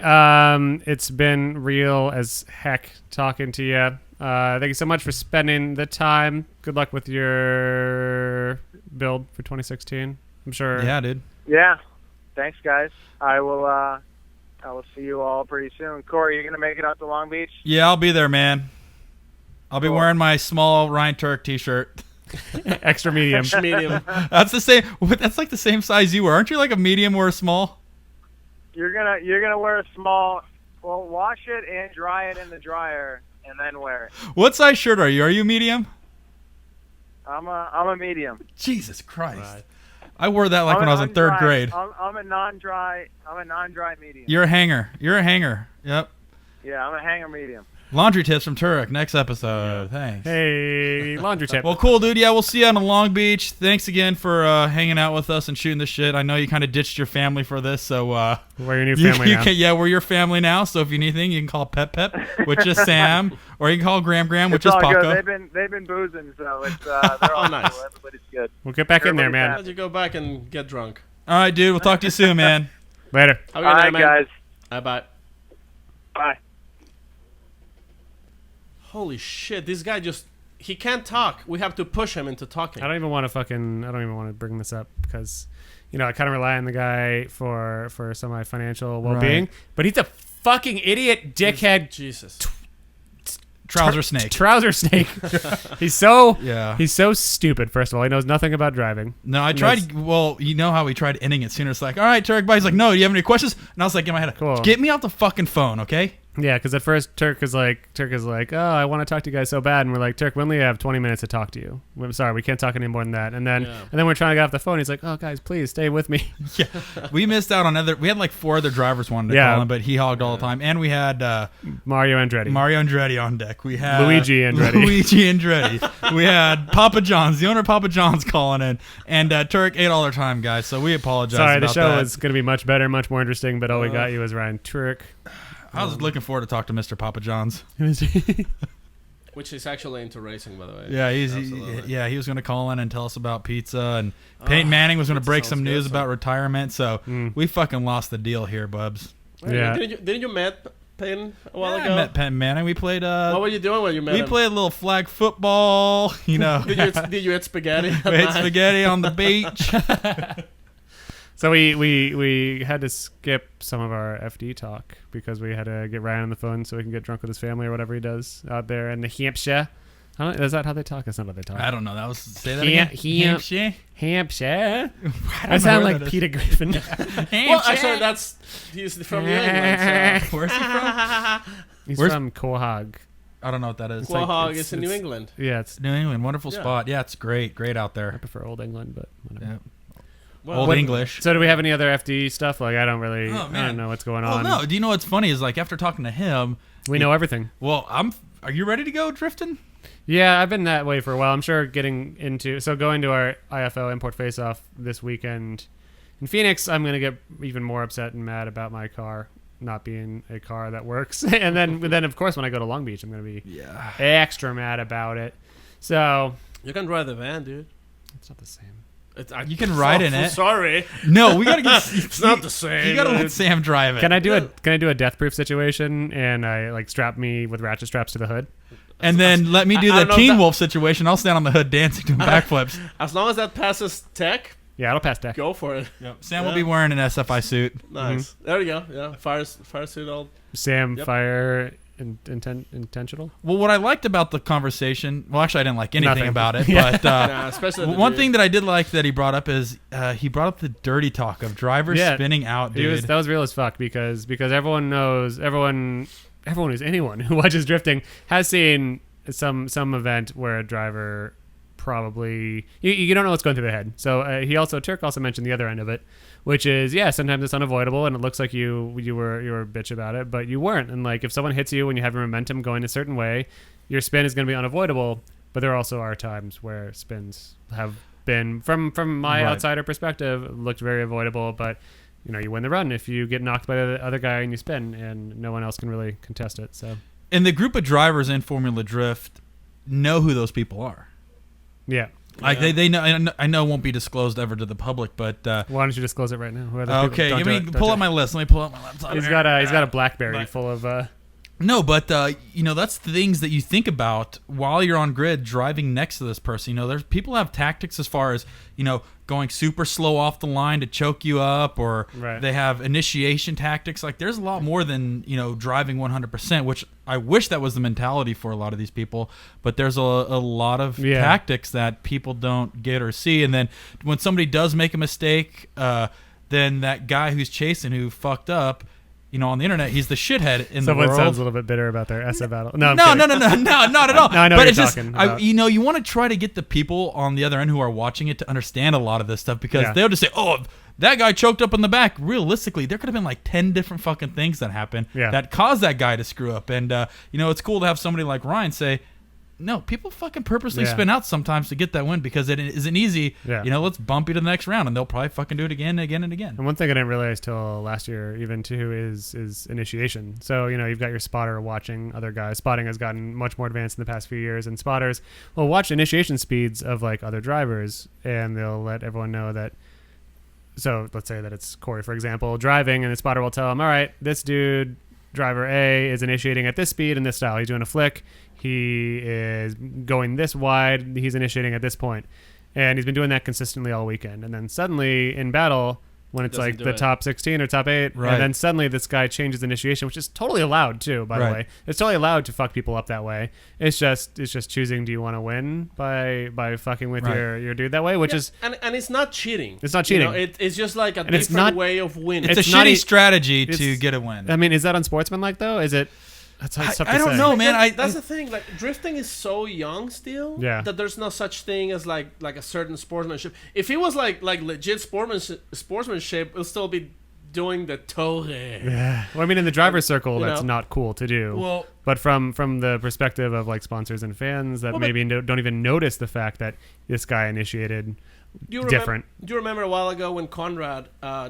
it's been real as heck talking to you. Thank you so much for spending the time. Good luck with your build for 2016. I'm sure. Yeah, dude. Yeah. Thanks, guys. I will see you all pretty soon. Corey, you gonna make it out to Long Beach? Yeah, I'll be there, man. I'll be wearing my small Ryan Tuerck t-shirt. Extra medium. Medium. That's the same. That's like the same size you were. Aren't you like a medium or a small? You're gonna wear a small. Well, wash it and dry it in the dryer, and then wear it. What size shirt are you? Are you medium? I'm a medium. Jesus Christ! Right. I wore that like when I was in third grade. I'm a non-dry medium. You're a hanger. Yep. Yeah, I'm a hanger medium. Laundry tips from Tuerck next episode. Thanks. Hey, laundry tip. Well, cool, dude. Yeah, we'll see you out on Long Beach. Thanks again for hanging out with us and shooting the shit. I know you kind of ditched your family for this, so we're your new family now. We're your family now. So if you need anything, you can call Pep, which is Sam, or you can call Gram, which is Paco. Good. They've been boozing, so it's they're all nice. cool. Everybody's good. We'll get back in there, man. How'd you go back and get drunk? All right, dude. We'll talk to you soon, man. Later. Have a All good right, night, man. guys. Bye. Bye. Holy shit! This guy he can't talk. We have to push him into talking. I don't even want to bring this up because, I kind of rely on the guy for some of my financial well-being. Right. But he's a fucking idiot, dickhead, Jesus. Trouser snake. Trouser snake. He's so stupid. First of all, he knows nothing about driving. No, I tried. Well, you know how we tried ending it sooner. It's like, all right, Tuerck, bye. He's like, no. Do you have any questions? And I was like, in my head, Cool. Get me off the fucking phone, okay? Yeah, because at first Tuerck is like, oh, I want to talk to you guys so bad, and we're like, Tuerck, we only have 20 minutes to talk to you. I'm sorry, we can't talk any more than that. And then we're trying to get off the phone. He's like, oh, guys, please stay with me. Yeah, we missed out on we had like 4 other drivers wanted to call him, but he hogged all the time. And we had Mario Andretti on deck. We had Luigi Andretti. We had Papa John's, the owner of Papa John's, calling in, and Tuerck ate all our time, guys. So we apologize. Sorry, about the show that. is going to be much better, much more interesting. But all we got you is Ryan Tuerck. I was looking forward to talk to Mr. Papa John's. Which is actually into racing, by the way. Yeah, he was going to call in and tell us about pizza, and Peyton Manning was going to break some news about retirement. So we fucking lost the deal here, Bubs. Wait, Yeah. Didn't you met Peyton a while ago? I met Peyton Manning. We played. What were you doing when you met him? We played a little flag football. Did you eat spaghetti? We ate spaghetti on the beach. So we had to skip some of our FD talk because we had to get Ryan on the phone so we can get drunk with his family or whatever he does out there in the Hampshire. Is that how they talk? That's not how they talk. I don't know. Say that again. Hampshire. I sound like Peter Griffin. Well, actually, he's from New England. So. Where's he from? He's from Quahog. I don't know what that is. Quahog is in New England. Yeah, it's New England. Wonderful spot. Yeah, it's great out there. I prefer Old England, but whatever. Yeah. Well, Old English. So do we have any other FD stuff? Like I don't man. know what's going Oh on. no. Do you know what's funny is like after talking to him, We know everything. Well, are you ready to go drifting? Yeah, I've been that way for a while. I'm sure going to our IFL import face-off this weekend in Phoenix, I'm going to get even more upset and mad about my car not being a car that works. and then of course when I go to Long Beach, I'm going to be extra mad about it. So you can drive the van, dude. It's not the same. You can ride in it. Sorry. No, we gotta get. It's not the same. You gotta let Sam drive it. Can I do a death proof situation and I like strap me with ratchet straps to the hood? And then let me do I the don't know Teen if that- Wolf situation. I'll stand on the hood dancing, doing backflips. As long as that passes tech, Yeah, it'll pass tech. go for it. Sam will be wearing an SFI suit. Nice. There you go. Yeah, fire suit all. Sam, Yep. fire, intentional. Well, what I liked about the conversation, well, actually, I didn't like anything Nothing. about it, Yeah. but Nah, especially the one dude. thing that I did like that he brought up is he brought up the dirty talk of drivers Yeah. spinning out, dude. That was real as fuck because everyone knows anyone who watches drifting has seen some event where a driver probably you don't know what's going through their head. So Tuerck also mentioned the other end of it, which is sometimes it's unavoidable and it looks like you were a bitch about it, but you weren't. And like if someone hits you when you have your momentum going a certain way, your spin is going to be unavoidable. But there also are times where spins have been from my Right. outsider perspective looked very avoidable, but you win the run if you get knocked by the other guy and you spin, and no one else can really contest it. So And the group of drivers in Formula Drift know who those people are. yeah, Like they know. I know it won't be disclosed ever to the public, but why don't you disclose it right now? Who are the people? okay. Don't Give do me it. Don't pull do up it. my list. Let me pull up my laptop. He's here. got a BlackBerry Right. full of. No, but that's the things that you think about while you're on grid driving next to this person. There's people have tactics as far as going super slow off the line to choke you up, or Right. they have initiation tactics. Like there's a lot more than driving 100%, which I wish that was the mentality for a lot of these people. But there's a lot of tactics that people don't get or see, and then when somebody does make a mistake, then that guy who's chasing who fucked up. On the internet, he's the shithead in Someone the world. sounds a little bit bitter about their SF battle. No, I'm No, kidding. not at all. No, I know but what it's you're just, talking about. you want to try to get the people on the other end who are watching it to understand a lot of this stuff, because Yeah. they'll just say, "Oh, that guy choked up in the back." Realistically, there could have been like 10 different fucking things that happened that caused that guy to screw up. And it's cool to have somebody like Ryan say, "No, people fucking purposely spin out sometimes to get that win because it isn't easy. Yeah. Let's bump you to the next round," and they'll probably fucking do it again and again and again. And one thing I didn't realize till last year, even too, is initiation. So you've got your spotter watching other guys. Spotting has gotten much more advanced in the past few years, and spotters will watch initiation speeds of like other drivers, and they'll let everyone know that. So let's say that it's Corey, for example, driving, and the spotter will tell him, "All right, this dude, driver A, is initiating at this speed and this style. He's doing a flick. He is going this wide. He's initiating at this point." And he's been doing that consistently all weekend. And then suddenly in battle, when it's Doesn't like do the it. top 16 or top 8, Right. and then suddenly this guy changes initiation, which is totally allowed too, by the Right. way. It's totally allowed to fuck people up that way. It's just choosing, do you want to win by fucking with Right. your dude that way, which is and it's not cheating. It's not cheating. It's just like a And it's different not- way of winning. It's, It's a not shitty e- strategy to it's- get a win. I mean, is that unsportsmanlike though? Is it? That's tough to I don't say. know, man. That's the thing. Like drifting is so young still. Yeah. That there's no such thing as like a certain sportsmanship. If it was like legit sportsmanship, it'll still be doing the toe. Yeah. Well, I mean, in the driver's circle, You that's know. not cool to do. Well, But from the perspective of like sponsors and fans that Well, but- maybe don't even notice the fact that this guy initiated different. Do you remember a while ago when Conrad, how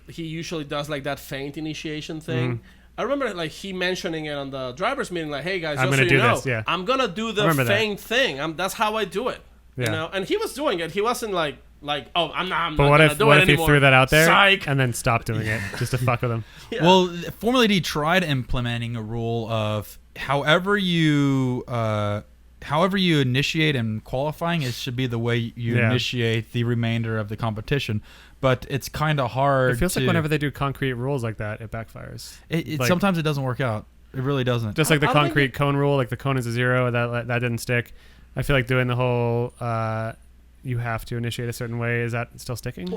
he usually does like that feint initiation thing? Mm-hmm. I remember like he mentioning it on the drivers meeting, like, "Hey guys, I'm just gonna so you do know, this, yeah. I'm gonna do the remember that. feint thing. That's how I do it." Yeah. And he was doing it. He wasn't like, "Oh, I'm not But not what gonna if do what it if he anymore." threw that out there Psych. and then stopped doing it just to fuck with him? Yeah. Well, Formula D tried implementing a rule of however you initiate in qualifying, it should be the way you Yeah. initiate the remainder of the competition. But it's kind of hard. It feels to, like whenever they do concrete rules like that, it backfires. Like- sometimes it doesn't work out. It really doesn't. Just like the I don't think concrete cone rule, like the cone is a 0, that didn't stick. I feel like doing the whole you have to initiate a certain way, is that still sticking?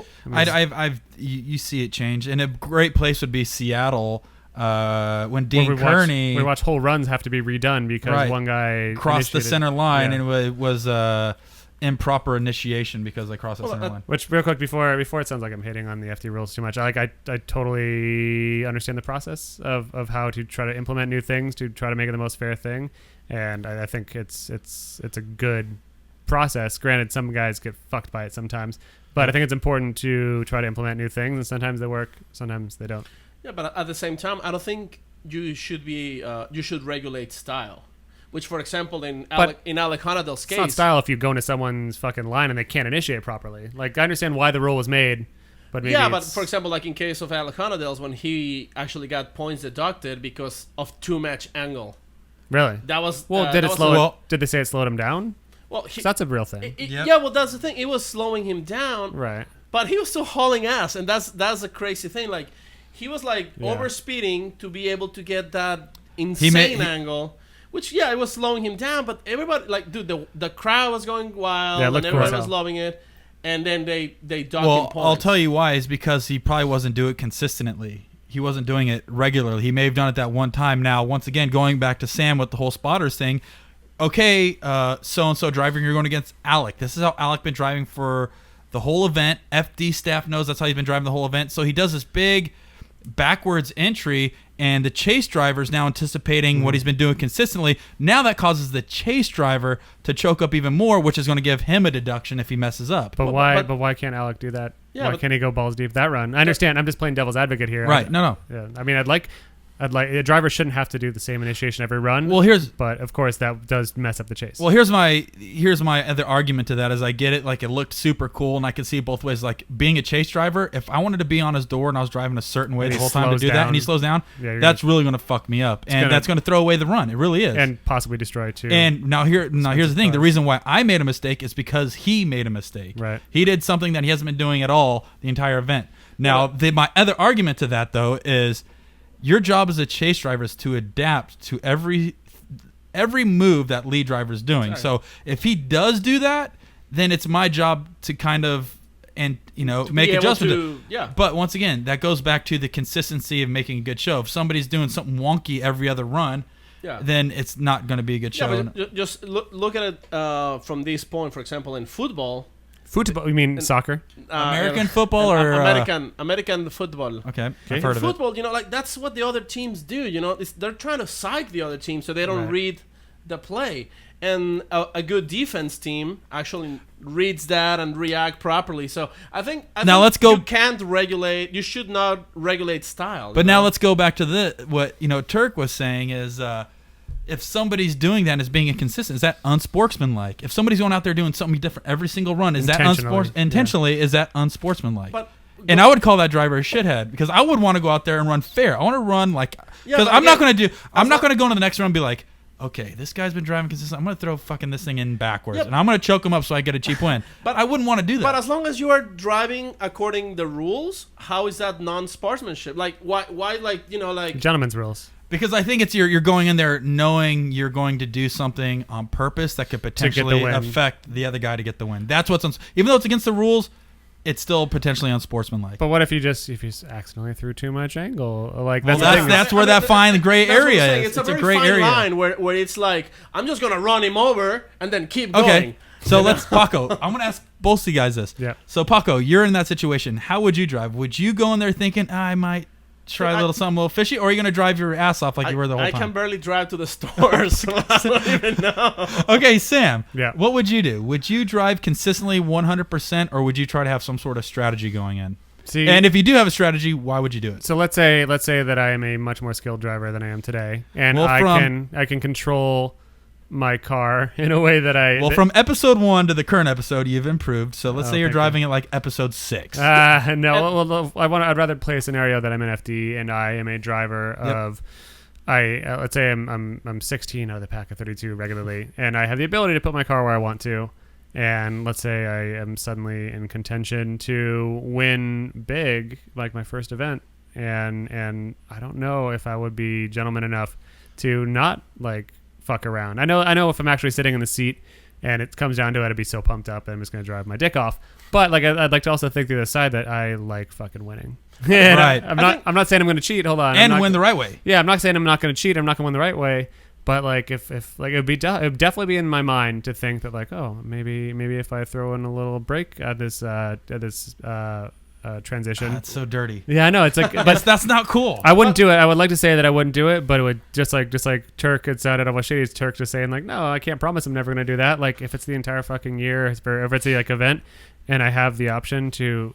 You see it change, and a great place would be Seattle. When Dean we Kearney watch whole runs have to be redone because Right. one guy crossed the initiated- center line, Yeah. and it was improper initiation because they crossed the center line. Which, real quick, before it sounds like I'm hating on the FD rules too much, I totally understand the process of how to try to implement new things to try to make it the most fair thing, and I think it's a good process. Granted, some guys get fucked by it sometimes, but I think it's important to try to implement new things, and sometimes they work, sometimes they don't. Yeah, but at the same time, I don't think you should regulate style. Which, for example, in Alec Honadel's It's case, not style if you go into someone's fucking line and they can't initiate properly. Like, I understand why the rule was made, but maybe but it's- for example, like in case of Alec Honadel's, when he actually got points deducted because of too much angle. Really? That was Well, did that it was slow? Well- Did they say it slowed him down? Well, 'Cause that's a real thing, Yep. yeah. Well, that's the thing. It was slowing him down, right? but he was still hauling ass, and that's a crazy thing. Like he was like Yeah. over speeding to be able to get that insane angle. Which it was slowing him down, but everybody like, dude, the crowd was going wild, Yeah, it and looked everybody cool as was hell. loving it, and then they docked him Well, points. I'll tell you why. Is because he probably wasn't doing it consistently. He wasn't doing it regularly. He may have done it that one time. Now, once again, going back to Sam with the whole spotters thing. Okay, so-and-so driving, you're going against Alec. This is how Alec been driving for the whole event. FD staff knows that's how he's been driving the whole event. So he does this big backwards entry, and the chase driver's now anticipating what he's been doing consistently. Now that causes the chase driver to choke up even more, which is going to give him a deduction if he messes up. But Well, why? but- But why can't Alec do that? Yeah, why but- can't he go balls deep that run? I understand. I'm just playing devil's advocate here. Right? No. Yeah. I mean, I'd like a driver shouldn't have to do the same initiation every run. Well, here's but of course that does mess up the chase. Well, here's my other argument to that is I get it. Like, it looked super cool, and I can see it both ways. Like, being a chase driver, if I wanted to be on his door and I was driving a certain way And the he whole time to slows do that, down. and he slows down, Yeah, you're that's really going to fuck me up, and gonna- that's going to throw away the run. It really is. and possibly destroy too. And now here's the thing. The cars. reason why I made a mistake is because he made a mistake. Right. He did something that he hasn't been doing at all the entire event. Now, my other argument to that though is your job as a chase driver is to adapt to every move that lead driver is doing. So if he does do that, then it's my job to kind of make be able adjustments. to- yeah. But once again, that goes back to the consistency of making a good show. If somebody's doing something wonky every other run, Yeah. then it's not going to be a good show. Yeah, but just look at it from this point. For example, in football, football. You mean soccer? American football or American football. Okay, Okay. I've heard of it. Football, like that's what the other teams do. They're trying to psych the other team so they don't Right. read the play. And a good defense team actually reads that and react properly. So I think Let's go- You can't regulate. You should not regulate style. But now let's go back to what Tuerck was saying is if somebody's doing that and is being inconsistent, is that unsportsmanlike? If somebody's going out there doing something different every single run, is that intentionally? Is that unsportsmanlike? But and I would call that driver a shithead because I would want to go out there and run fair. I want to run because I'm not going to go into the next run and be like, okay, this guy's been driving consistent. I'm going to throw fucking this thing in backwards, Yep. and I'm going to choke him up so I get a cheap win. But I wouldn't want to do that. But as long as you are driving according the rules, how is that non-sportsmanship? Like why Gentlemen's rules. Because I think it's you're going in there knowing you're going to do something on purpose that could potentially win. affect the other guy to get the win. That's what's even though it's against the rules, it's still potentially unsportsmanlike. But what if you accidentally threw too much angle? Like Well, that's the thing. that's where that fine gray That's what I'm area saying. is. It's a very gray fine area. line where it's like I'm just gonna run him over and then keep Okay, going. so let's Paco. I'm gonna ask both of you guys this. Yeah. So Paco, you're in that situation. How would you drive? Would you go in there thinking I might try something a little fishy, or are you gonna drive your ass off like you were the whole I time? can barely drive to the store, so I don't even know. Okay, Sam. Yeah. What would you do? Would you drive consistently 100%, or would you try to have some sort of strategy going in? See, And if you do have a strategy, why would you do it? so let's say that I am a much more skilled driver than I am today, and Well, I can control my car in a way that From episode 1 to the current episode, you've improved. So let's Oh, say you're thank driving at like episode 6. no. Well, I'd rather play a scenario that I'm an FD and I am a driver of. Let's say I'm 16 out of the pack of 32 regularly, and I have the ability to put my car where I want to. And let's say I am suddenly in contention to win big, like my first event, and I don't know if I would be gentleman enough to not like fuck around. I know if I'm actually sitting in the seat and it comes down to it, I'd be so pumped up that I'm just gonna drive my dick off. But like I'd like to also think the other side that I like fucking winning. And Right. I'm not saying I'm gonna cheat. Hold on. I'm and not- win the right way. Yeah, I'm not saying I'm not gonna cheat. I'm not gonna win the right way. But like if like it would definitely be in my mind to think that like, oh, maybe if I throw in a little break at this transition. That's so dirty. Yeah, I know. It's like, but That's not cool. I wouldn't do it. I would like to say that I wouldn't do it, but it would just like Tuerck had said it on shitty is Tuerck just saying like, no, I can't promise I'm never gonna do that. Like if it's the entire fucking year, if it's a like event, and I have the option to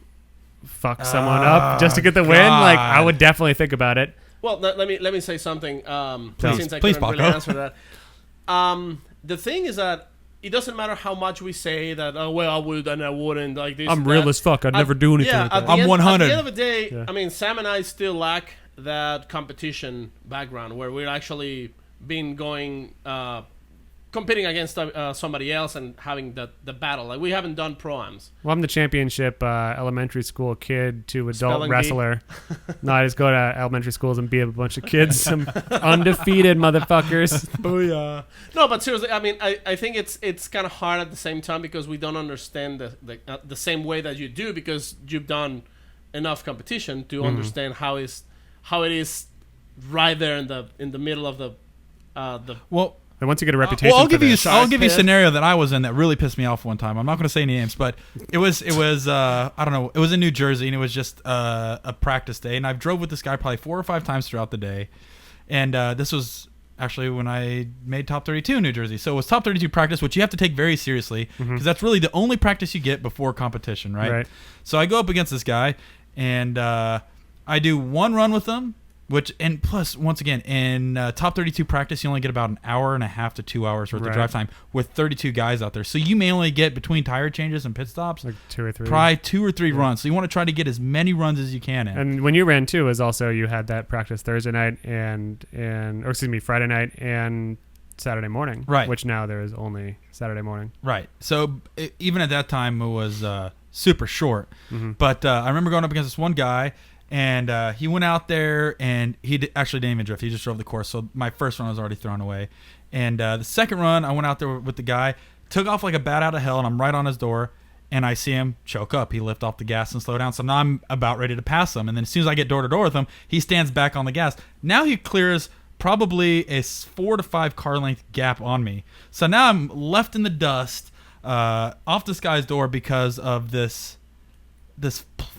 fuck someone up just to get the win, like I would definitely think about it. Well, let me say something. Since I Please, couldn't really Paco. answer that. The thing is that it doesn't matter how much we say that. Oh well, I would and I wouldn't like this. I'm and real that. as fuck. I'd never do anything. like at that. the I'm end, 100. At the end of the day, Yeah. I mean, Sam and I still lack that competition background where we're actually been going competing against somebody else and having the battle. Like we haven't done pro-ams. Well, I'm the championship elementary school kid to adult Spelling wrestler. No, I just go to elementary schools and beat up a bunch of kids, some undefeated motherfuckers. Booyah. No, but seriously, I mean, I think it's kind of hard at the same time because we don't understand the same way that you do because you've done enough competition to understand how it is right there in the middle of the Well, and once you get a reputation, well, I'll give you a pit. scenario that I was in that really pissed me off one time. I'm not going to say any names, but it was I don't know. It was in New Jersey, and it was just a practice day. And I've drove with this guy probably 4 or 5 times throughout the day. And this was actually when I made Top 32 in New Jersey. So it was Top 32 practice, which you have to take very seriously because that's really the only practice you get before competition, right? So I go up against this guy, and I do one run with him. And plus, once again, in Top 32 practice, you only get about an hour and a half to 2 hours worth of drive time with 32 guys out there. So you may only get between tire changes and pit stops like 2 or 3. Probably 2 or 3 runs. So you want to try to get as many runs as you can in. And when you ran too, is also you had that practice Thursday night Friday night and Saturday morning. Right. Which now there is only Saturday morning. Right. So even at that time, it was super short. But I remember going up against this one guy. And he went out there, and he actually didn't even drift. He just drove the course. So my first run was already thrown away. And the second run, I went out there with the guy, took off like a bat out of hell, and I'm right on his door. And I see him choke up. He lift off the gas and slow down. So now I'm about ready to pass him. And then as soon as I get door to door with him, he stands back on the gas. Now he clears probably a 4 to 5 car length gap on me. So now I'm left in the dust off this guy's door because of this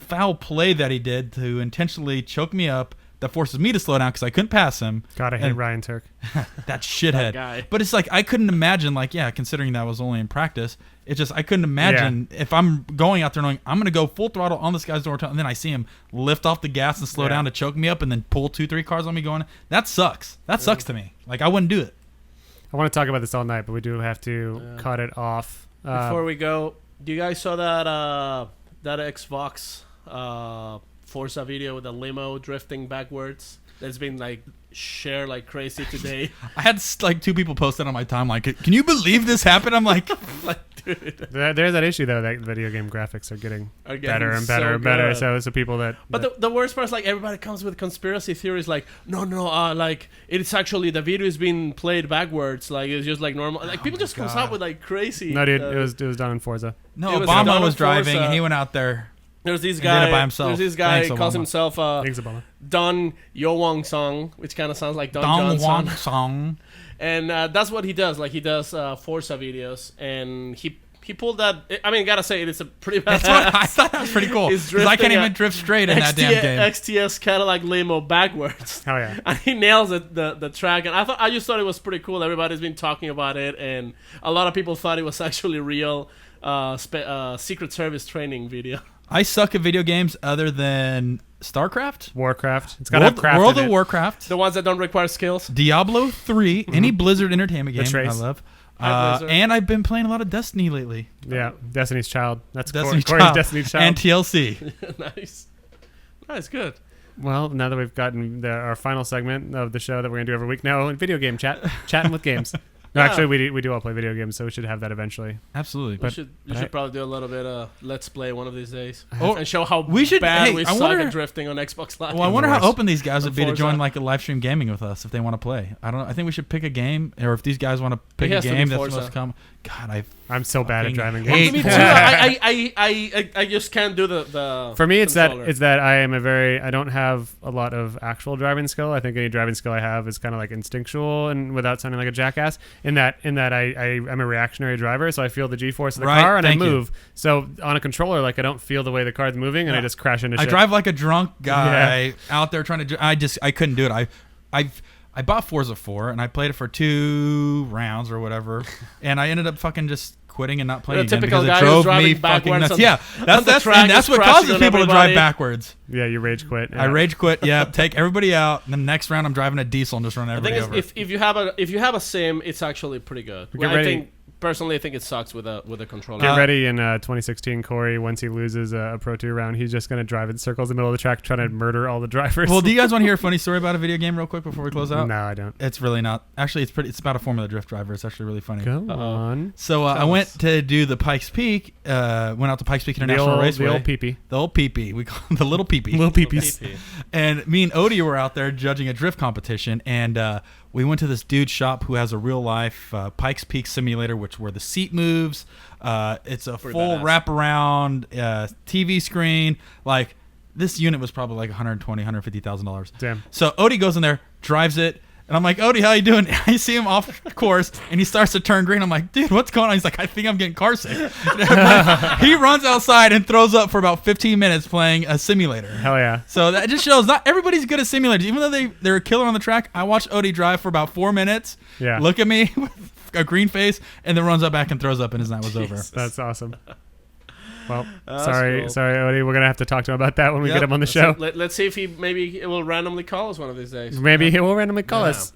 foul play that he did to intentionally choke me up that forces me to slow down because I couldn't pass him. God, I hate Ryan Tuerck. That shithead. That guy. But it's like I couldn't imagine, considering that was only in practice, it's just I couldn't imagine if I'm going out there knowing I'm going to go full throttle on this guy's door and then I see him lift off the gas and slow down to choke me up and then pull 2-3 cars on me going. That sucks. That sucks to me. Like I wouldn't do it. I want to talk about this all night, but we do have to cut it off. Before we go, do you guys saw that Xbox Forza video with the limo drifting backwards that's been shared like crazy today? I had 2 people post that on my timeline. Can you believe this happened? I'm like, dude. There's that issue though that video game graphics are getting better and better and better. So people that. But the worst part is everybody comes with conspiracy theories no, it's actually the video is being played backwards. It's just normal. People just comes up with crazy. No, dude, it was done in Forza. No, Obama was driving and he went out there. There's this guy. By himself. There's this guy Thanks, calls Obama. himself Thanks, Obama. Don Yo-Wong Song, which kind of sounds like Don Wong Johnson. Song. And that's what he does. He does Forza videos, and he pulled that. I mean, gotta say, it's a pretty bad. I thought that was pretty cool. Because I can't even drift straight in that damn game. XTS Cadillac limo backwards. Oh yeah. And he nails it, the track, and I just thought it was pretty cool. Everybody's been talking about it, and a lot of people thought it was actually real Secret Service training video. I suck at video games other than StarCraft, Warcraft. It's got craft World in of it. Warcraft, The ones that don't require skills. Diablo 3, any Blizzard Entertainment game Trace. I love. Blizzard. And I've been playing a lot of Destiny lately. Yeah, Destiny's Child. That's Destiny's Corey's Child. Destiny's Child. And TLC. Nice, good. Well, now that we've gotten our final segment of the show that we're gonna do every week, now video game chatting with games. No, Yeah. actually, we do all play video games, so we should have that eventually. Absolutely. You should probably do a little bit of Let's Play one of these days. Oh, And show how we should- bad hey, we I suck wonder- at drifting on Xbox Live. Well, I wonder how worst. open these guys would be to Forza. join a live stream gaming with us if they want to play. I think we should pick a game, or if these guys want to pick a has to be game that's Forza. most common. God, I'm so bad at fucking driving hate games. Me too. I just can't do the For me, it's controller. that I don't have a lot of actual driving skill. I think any driving skill I have is kind of instinctual and without sounding like a jackass. In that I'm a reactionary driver, so I feel the G-force of the Right, car and I thank you. move. So on a controller, I don't feel the way the car's moving, and I just crash into I shit. drive like a drunk guy out there trying to. I couldn't do it. I bought Forza 4 and I played it for 2 rounds or whatever, and I ended up fucking just quitting and not playing You're a again typical because guy it who's drove driving me fucking backwards nuts. on- Yeah, on the track, that's just what crashing causes on people to drive everybody. backwards. Yeah, you rage quit. I rage quit. Yeah, take everybody out. And then next round, I'm driving a diesel and just running The thing everybody is, over. if you have a sim, it's actually pretty good. Get I ready. think personally, I think it sucks with a controller. Get ready in 2016, Corey. Once he loses a Pro 2 round, he's just going to drive in circles in the middle of the track, trying to murder all the drivers. Well, do you guys want to hear a funny story about a video game real quick before we close out? No, I don't. It's really not. Actually, it's about a Formula Drift driver. It's actually really funny. Go on. So I went to do the Pikes Peak. Went out to Pikes Peak International Raceway. The old peepee. The old peepee. We call it the little peepee. Little peepees. And me and Odie were out there judging a drift competition, and we went to this dude's shop who has a real life Pikes Peak simulator, where the seat moves. It's a Pretty full badass. wraparound TV screen. Like, this unit was probably like $120,000-$150,000. Damn. So Odie goes in there, drives it. And I'm like, Odie, how you doing? I see him off course, and he starts to turn green. I'm like, dude, what's going on? He's like, I think I'm getting car sick. He runs outside and throws up for about 15 minutes playing a simulator. Hell yeah. So that just shows not everybody's good at simulators. Even though they're a killer on the track, I watched Odie drive for about 4 minutes, Yeah. look at me with a green face, and then runs up back and throws up, and his night was over. That's awesome. Well, That's sorry, cool. Odie. We're going to have to talk to him about that when we Yep. get him on the show. Let's see if he will randomly call us one of these days. Maybe he will randomly call Yeah. us.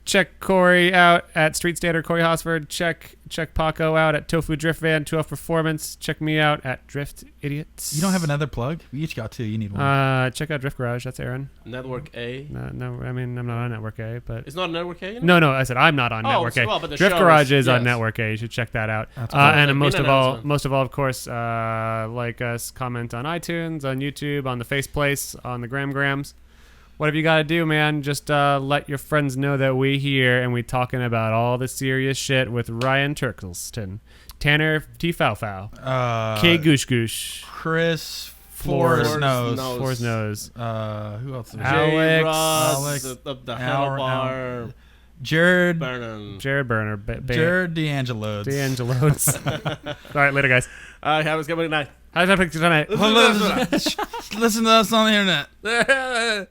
Check Corey out at Street Standard Corey Hosford. Check Paco out at Tofu Drift Van 12 Performance. Check me out at Drift Idiots. You don't have another plug? We each got two. You need one. Check out Drift Garage. That's Aaron. Network A. No, I mean I'm not on Network A, but It's not Network A. You know? no. I said I'm not on Network A. well, but the Drift show Garage is on yes. Network A. You should check that out. That's cool. And Big most of announcement. all, of course, like us, comment on iTunes, on YouTube, on the Faceplace, on the Grams. Whatever you gotta do, man, just let your friends know that we here and we talking about all the serious shit with Ryan Tuerck, Tanner T Fow, K Goosh Goosh, Chris Floors Floors Nose. Floors Nose, Who else? Alex. Alex. The Al- handlebar. Jared. Burnham. Jared Burner, Jared D'Angelo's. D'Angelo's. All right, later, guys. Have a good night. How's that picture tonight? Listen to us on the internet.